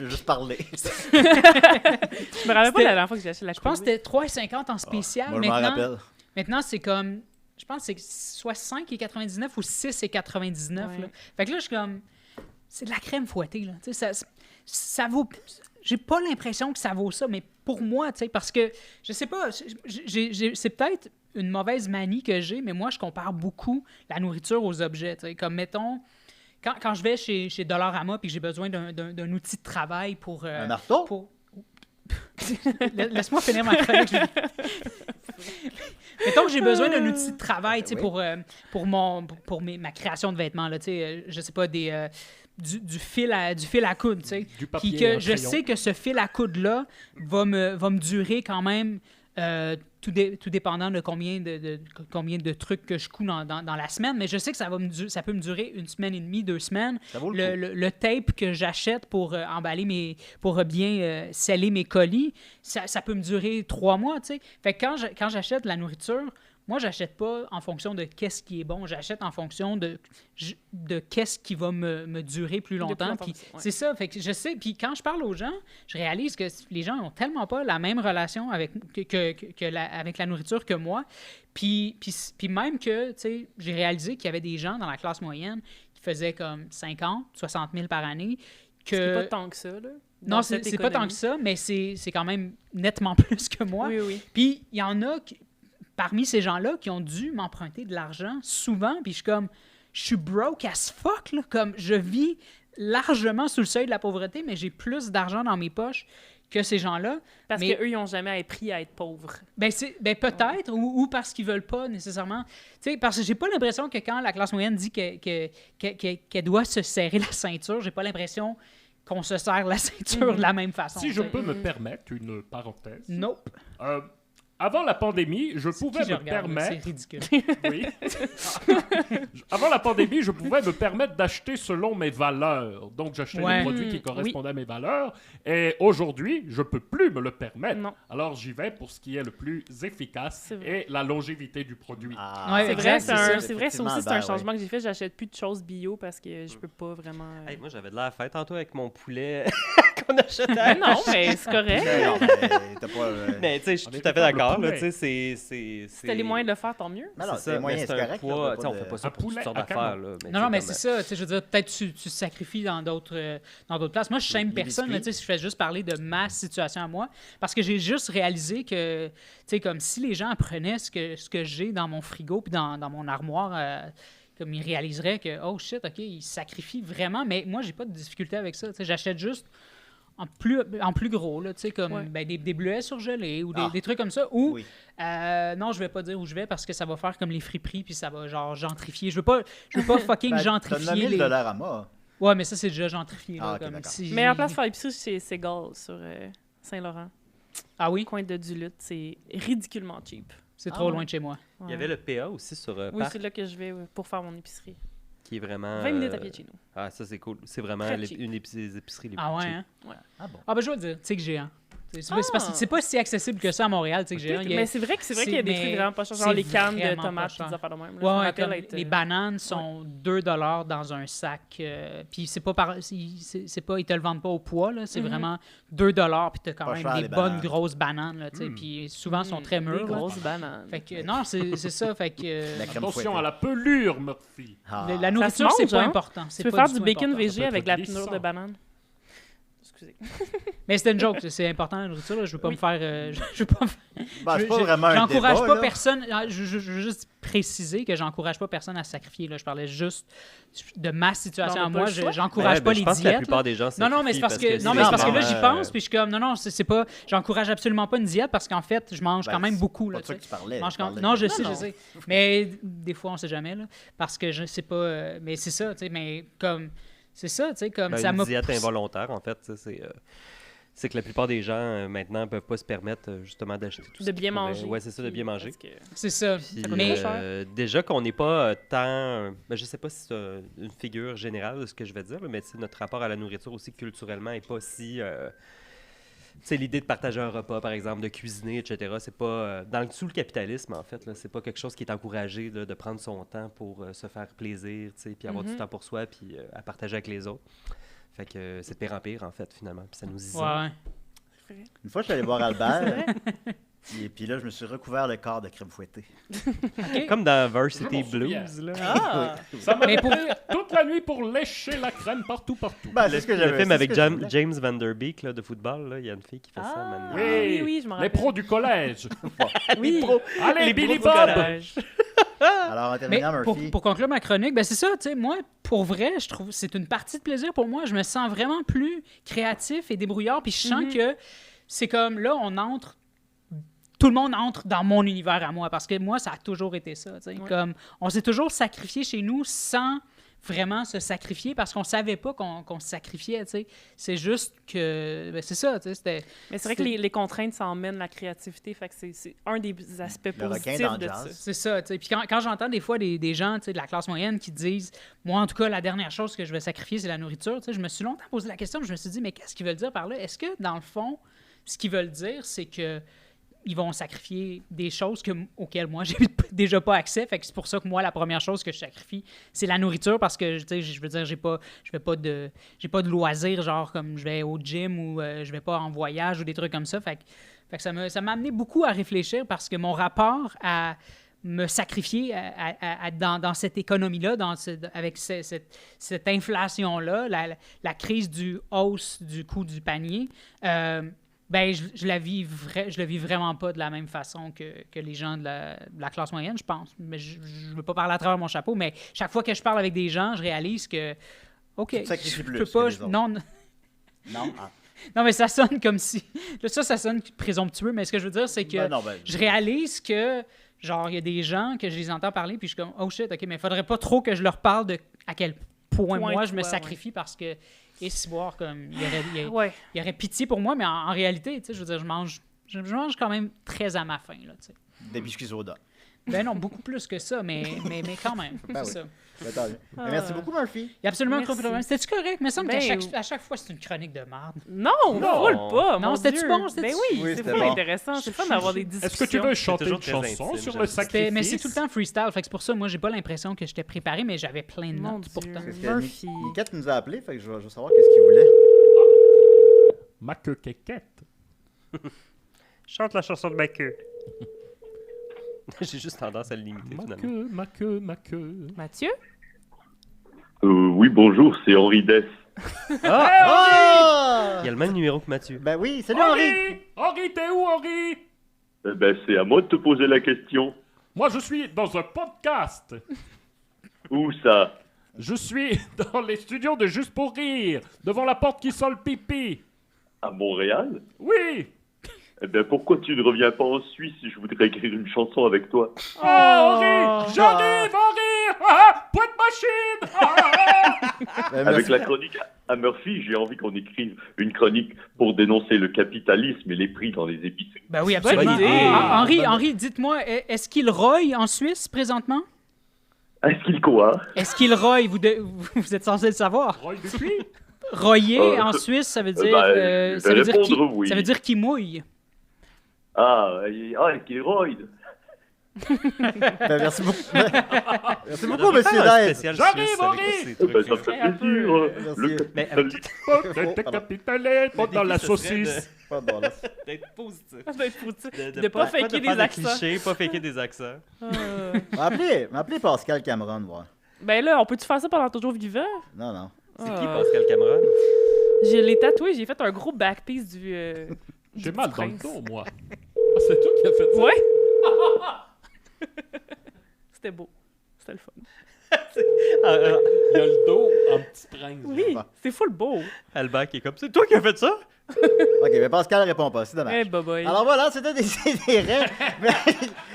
veux juste parler. Je me rappelle pas C'était- la dernière fois que j'ai acheté la je pense que c'était 3,50 en spécial. Moi, je m'en rappelle. Maintenant, c'est comme, je pense que c'est soit 5,99 ou 6,99. Ouais. Là. Fait que là, je suis comme, c'est de la crème fouettée. Là. Tu sais, ça vaut... J'ai pas l'impression que ça vaut ça, mais pour moi, tu sais, parce que, je sais pas, c'est peut-être une mauvaise manie que j'ai, mais moi, je compare beaucoup la nourriture aux objets. Tu sais, comme, mettons, quand je vais chez Dollarama puis que j'ai besoin d'un outil de travail pour... Un marteau? Laisse-moi finir ma chronique. Mettons que j'ai besoin d'un outil de travail, tu sais, Oui. pour ma création de vêtements, là, tu sais, je sais pas, du fil à coudre, tu sais. Du papier, Puis que un je crayon. sais que ce fil à coudre-là va me durer quand même, tout dépendant de combien de trucs que je couds dans la semaine, mais je sais que ça peut me durer 1 semaine et demie, 2 semaines. Ça vaut le coup. Le tape que j'achète pour emballer pour bien sceller mes colis, ça peut me durer 3 mois, tu sais. Fait que quand j'achète de la nourriture, moi, j'achète pas en fonction de qu'est-ce qui est bon, j'achète en fonction de qu'est-ce qui va me durer plus longtemps. Puis ouais. c'est ça, fait que je sais, puis quand je parle aux gens, je réalise que les gens n'ont tellement pas la même relation avec la nourriture que moi. Puis même que, tu sais, j'ai réalisé qu'il y avait des gens dans la classe moyenne qui faisaient comme 50, 60 000 par année. C'est pas tant que ça, là. Non, dans c'est cette pas tant économie. que ça, mais c'est quand même nettement plus que moi. Oui, oui. Puis il y en a parmi ces gens-là qui ont dû m'emprunter de l'argent souvent, puis je suis broke as fuck, là, comme je vis largement sous le seuil de la pauvreté, mais j'ai plus d'argent dans mes poches que ces gens-là. Parce Mais- qu'eux, ils n'ont jamais appris à être pauvres. Ben peut-être, ou parce qu'ils veulent pas nécessairement. Tu sais, parce que j'ai pas l'impression que quand la classe moyenne dit qu'elle doit se serrer la ceinture, j'ai pas l'impression qu'on se serre la ceinture de la même façon. Si je tu sais. peux me permettre une parenthèse. Nope. Avant la pandémie, je Qui pouvais je me regarde, là, permettre... c'est ridicule. Oui. Avant la pandémie, je pouvais me permettre d'acheter selon mes valeurs. Donc, j'achetais Ouais. des produits qui correspondaient à mes valeurs. Et aujourd'hui, je peux plus me le permettre. Non. Alors, j'y vais pour ce qui est le plus efficace C'est vrai. et la longévité du produit. Ah, Ouais, C'est exact, vrai, c'est c'est ça. vrai, ça Effectivement, aussi, c'est ben, un changement que j'ai fait. J'achète plus de choses bio parce que je peux pas vraiment... Hey, moi, j'avais de la fête tantôt avec mon poulet qu'on achetait. Ben non, mais c'est correct. Non, mais t'as pas... Mais tu sais, je suis On tout était à fait pas le d'accord. Là, poulet. tu sais, Si t'as les moyens de le faire, tant mieux. Mais non, c'est c'est ça, moyen, mais c'est c'est un correct. poids. là, Tu sais, on fait pas ça Un pour toutes poulet sortes à d'affaires. canon. là, Non, mais comme, c'est ça. Tu sais, je veux dire, peut-être tu te sacrifies dans d'autres places. Moi, je shame Les personne. Là, tu biscuits. sais, je fais juste parler de ma situation à moi. Parce que j'ai juste réalisé que, tu sais, comme si les gens apprenaient ce que j'ai dans mon frigo puis dans mon armoire, comme ils réaliseraient que, oh shit, OK, ils sacrifient vraiment. Mais moi, j'ai pas de difficulté avec ça. Tu sais, j'achète juste en plus gros, là, tu sais, comme Ouais. ben, des bleuets surgelés ou des, Ah. des trucs comme ça. Ou, Oui. non, je vais pas dire où je vais parce que ça va faire comme les friperies puis ça va genre gentrifier. Je veux pas fucking Ben, gentrifier T'as nommé les... le Dollarama. Ouais, mais ça, c'est déjà gentrifié. Ah, là, ok, comme d'accord. si- Meilleure place pour faire l'épicerie, c'est Seagull sur Saint-Laurent. Ah oui? Coin de Duluth, c'est ridiculement cheap. C'est trop loin de chez moi. Il y avait le PA aussi sur Oui, Parc, c'est là que je vais pour faire mon épicerie. qui est vraiment... 20 minutes à pied de chez nous. Ah, ça, c'est cool. C'est vraiment Très cheap. une des épiceries les plus Ah ouais, cheap. hein? Ah bon. Ah ben je vais le dire, Tic Géant. C'est pas si accessible que ça à Montréal, Tic Géant. Il y a- Mais c'est vrai qu'il y a des mais trucs vraiment pas chers, genre c'est les cannes de vraiment tomates, pas cher. des affaires de même. là. Je me Ouais, rappelle comme être, les bananes sont 2 $ dans un sac. Puis c'est pas, ils te le vendent pas au poids, là. C'est vraiment 2 $. Puis t'as quand Pas même cher, des les bonnes bananes. grosses bananes, là, tu sais. Puis souvent, sont très des mûres. là. grosses bananes. Fait que, non, c'est ça. Fait que La crème Attention fouettée. à la pelure, Murphy. Ah. la nourriture, mange, c'est pas hein? important. Tu peux faire du bacon végé avec la glissant. pinure de banane. Excusez. Mais c'était une joke, c'est important la nourriture. Là. Je veux pas me faire. Je veux pas me Ben, c'est pas Je- vraiment un j'encourage débat, pas là. personne. Je veux juste préciser que j'encourage pas personne à se sacrifier. Là. Je parlais juste de ma situation Non, on à a pas moi. le choix. J'encourage pas je les pense que la diètes. plupart là. des gens Non, mais c'est parce que, non, mais c'est parce que là, j'y pense, puis je suis comme, non, c'est pas, j'encourage absolument pas une diète parce qu'en fait, je mange Ben, quand même c'est beaucoup, pas là, de ça tu que sais. tu parlais. Je mange tu quand- parlais Non, de- je sais, non. je sais. Mais des fois, on sait jamais, là, parce que je sais pas, mais c'est ça, tu sais, mais comme, c'est ça, tu sais, comme ça une m'a diète poussé- involontaire, en fait, tu sais, c'est que la plupart des gens, maintenant, peuvent pas se permettre, justement, d'acheter tout De ce bien qu'ils pourraient. manger. Ouais, c'est ça, de bien manger. Parce que- C'est ça. Puis, Mais déjà qu'on n'est pas tant... ben, je sais pas si c'est une figure générale de ce que je vais dire, là, mais tu sais, notre rapport à la nourriture aussi culturellement est pas si... tu sais, l'idée de partager un repas, par exemple, de cuisiner, etc., c'est pas... sous le capitalisme, en fait, là, c'est pas quelque chose qui est encouragé là, de prendre son temps pour se faire plaisir, tu sais, puis avoir du temps pour soi, puis à partager avec les autres. Fait que c'est de pire en pire, en fait, finalement. Puis ça nous isole. ouais. Une fois, je suis allé voir Albert. Et puis là, je me suis recouvert le corps de crème fouettée. Comme dans Varsity Je m'en souviens. Blues, là. Ah! Ça m'a Mais pour- fait toute la nuit pour lécher la crème partout. Ben, c'est ce que Le j'avais. film c'est avec ce que je voulais. James Van Der Beek là, de football, là, il y a une fille qui fait ça Ah, maintenant. oui, je m'en Les rappelle. pros du collège. Oui. Allez, Les Billy pros du Bob! collège. Alors, en Mais terminant, Murphy. pour conclure ma chronique, ben c'est ça, tu sais, moi, pour vrai, je trouve c'est une partie de plaisir pour moi. Je me sens vraiment plus créatif et débrouillard, puis je sens que c'est comme, là, tout le monde entre dans mon univers à moi, parce que moi, ça a toujours été ça, tu sais, comme, on s'est toujours sacrifié chez nous sans vraiment se sacrifier, parce qu'on savait pas qu'on se sacrifiait, tu sais. C'est juste que, ben c'est ça, tu sais, c'était... Mais c'est vrai que les contraintes, ça emmène la créativité. Fait que c'est un des aspects Le requin positifs dans le de jazz. ça. C'est ça, tu sais. Puis quand j'entends des fois des gens, tu sais, de la classe moyenne qui disent « Moi, en tout cas, la dernière chose que je vais sacrifier, c'est la nourriture. » Tu sais, je me suis longtemps posé la question, je me suis dit « Mais qu'est-ce qu'ils veulent dire par là? Est-ce que, dans le fond, ce qu'ils veulent dire, c'est que ils vont sacrifier des choses auxquelles moi, j'ai déjà pas accès. Fait que c'est pour ça que moi, la première chose que je sacrifie, c'est la nourriture, parce que, tu sais, je veux dire, j'ai pas de loisirs, genre comme je vais au gym ou je vais pas en voyage ou des trucs comme ça. Fait que ça m'a amené beaucoup à réfléchir, parce que mon rapport à me sacrifier dans cette économie-là, avec cette inflation-là, la crise du hausse du coût du panier, ben, je le vis vraiment pas de la même façon que les gens de la classe moyenne, je pense. Mais je veux pas parler à travers mon chapeau, mais chaque fois que je parle avec des gens, je réalise que, OK, Tu te sacrifies je plus peux que pas... les autres. Non, Non? Ah. non, mais ça sonne comme si... Là, ça sonne présomptueux, mais ce que je veux dire, c'est que Ben non, ben, je réalise que, genre, il y a des gens que je les entends parler, puis je suis comme, oh shit, OK, mais il faudrait pas trop que je leur parle de à quel point moi je me toi, sacrifie, parce que, et si voir, comme, Ouais. il y aurait pitié pour moi, mais en réalité, tu sais, je veux dire, je mange quand même très à ma faim, là, tu sais. Des biscuits soda. Ben non, beaucoup plus que ça, mais quand même, Ben c'est oui. ça. Ben, tant mieux. Ben, merci beaucoup, Murphy. Il y a absolument Merci. trop de problème. C'était-tu correct? Mais ça me semble Ben, qu'à chaque fois, c'est une chronique de merde. Non, Non. roule pas. Non, mon c'était-tu Dieu. bon? C'était-tu- Ben oui, Oui, c'est c'était vraiment bon. intéressant. C'est fun d'avoir des discussions. Est-ce que tu veux chanter toujours une très chanson intime, sur j'aime le ça. sacrifice? Mais c'est tout le temps freestyle, fait que c'est pour ça, moi, j'ai pas l'impression que j'étais préparé, mais j'avais plein de Mon notes Dieu. pourtant. Parce que Murphy. Niquette nous a appelé, fait que je veux savoir qu'est-ce qu'il voulait. Ma queue quéquette. Chante la chanson de ma queue. J'ai juste tendance à le limiter, Ma finalement. queue, ma queue, ma queue. Mathieu? Oui, bonjour, c'est Henri Dess. Ah! Il y a le même numéro que Mathieu. Ben oui, salut Henri! Henri, t'es où, Henri? Eh ben, c'est à moi de te poser la question. Moi, je suis dans un podcast. Où ça? Je suis dans les studios de Juste pour rire, devant la porte qui sent le pipi. À Montréal? Oui! Eh ben, pourquoi tu ne reviens pas en Suisse si je voudrais écrire une chanson avec toi? Oh, Henri! J'arrive, Henri! Ah, ah, point de machine! Ah, ah, ah. Ben, Avec merci. la chronique à Murphy, j'ai envie qu'on écrive une chronique pour dénoncer le capitalisme et les prix dans les épiceries. Ben oui, absolument. Bonne idée. Henri, dites-moi, est-ce qu'il roille en Suisse présentement? Est-ce qu'il quoi? Est-ce qu'il roille? Vous êtes censé le savoir. Roy depuis? Royer en Suisse, ça veut dire, je vais répondre oui. ça veut dire qu'il mouille. Qu'il roide. Merci beaucoup. Merci beaucoup, monsieur Dave. J'arrive, Henri! Ça me fait plaisir. Peut-être capitaliste, pas dans la saucisse. D'être positif. De pas faker des accents. Clichés, pas faker des accents. M'appeler Pascal Cameron, voir. Ben là, on peut-tu faire ça pendant toujours vivant? Non. C'est qui Pascal Cameron? Je l'ai tatoué, j'ai fait un gros backpiece du. J'ai mal dans le dos, moi. Ah, c'est toi qui as fait ça? Ouais! C'était beau. C'était le fun. Il y a le dos en petit prince. Oui, c'est full beau. Albert qui est comme, c'est toi qui as fait ça? OK, mais Pascal répond pas, c'est dommage. Eh, bye-bye. Alors voilà, c'était des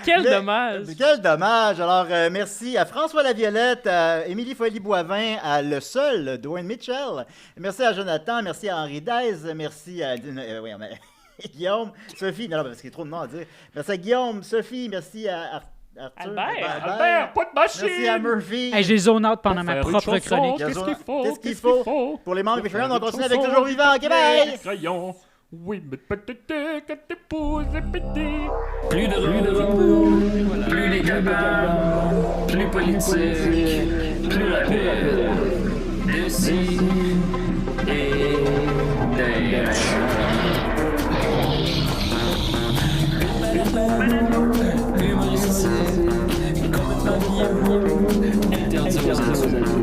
Quel dommage! Quel dommage! Alors, merci à François Laviolette, à Émilie Folie-Boivin, à Le Seul, Dwayne Mitchell. Merci à Jonathan, merci à Henri Dez, merci à Guillaume, Sophie, non, parce qu'il y a trop de noms à dire. Merci à Guillaume, Sophie, merci à Arthur. Albert, pas de machine! Merci à Murphy. Hey, j'ai zone out pendant ma Faire une propre chanson, chronique. Qu'est-ce qu'il faut? Pour les membres Patreon, on continue avec Toujours Vivant. OK, bye! Crayon. Oui, mais peut-être que t'épouses et petit. Plus de rôle, plus les capables, plus politique, plus rapide. D'ici et d'ailleurs. Humoristique, complètement vieux, interdit aux adultes.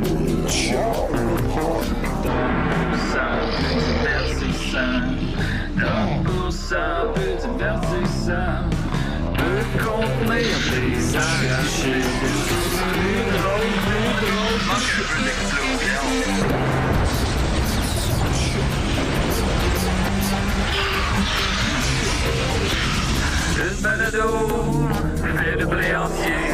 Divertissant, peu divertissant, peut contenir des arrachés. Plus drôle, manque un peu d'explosion. Une balado fait de blé entier.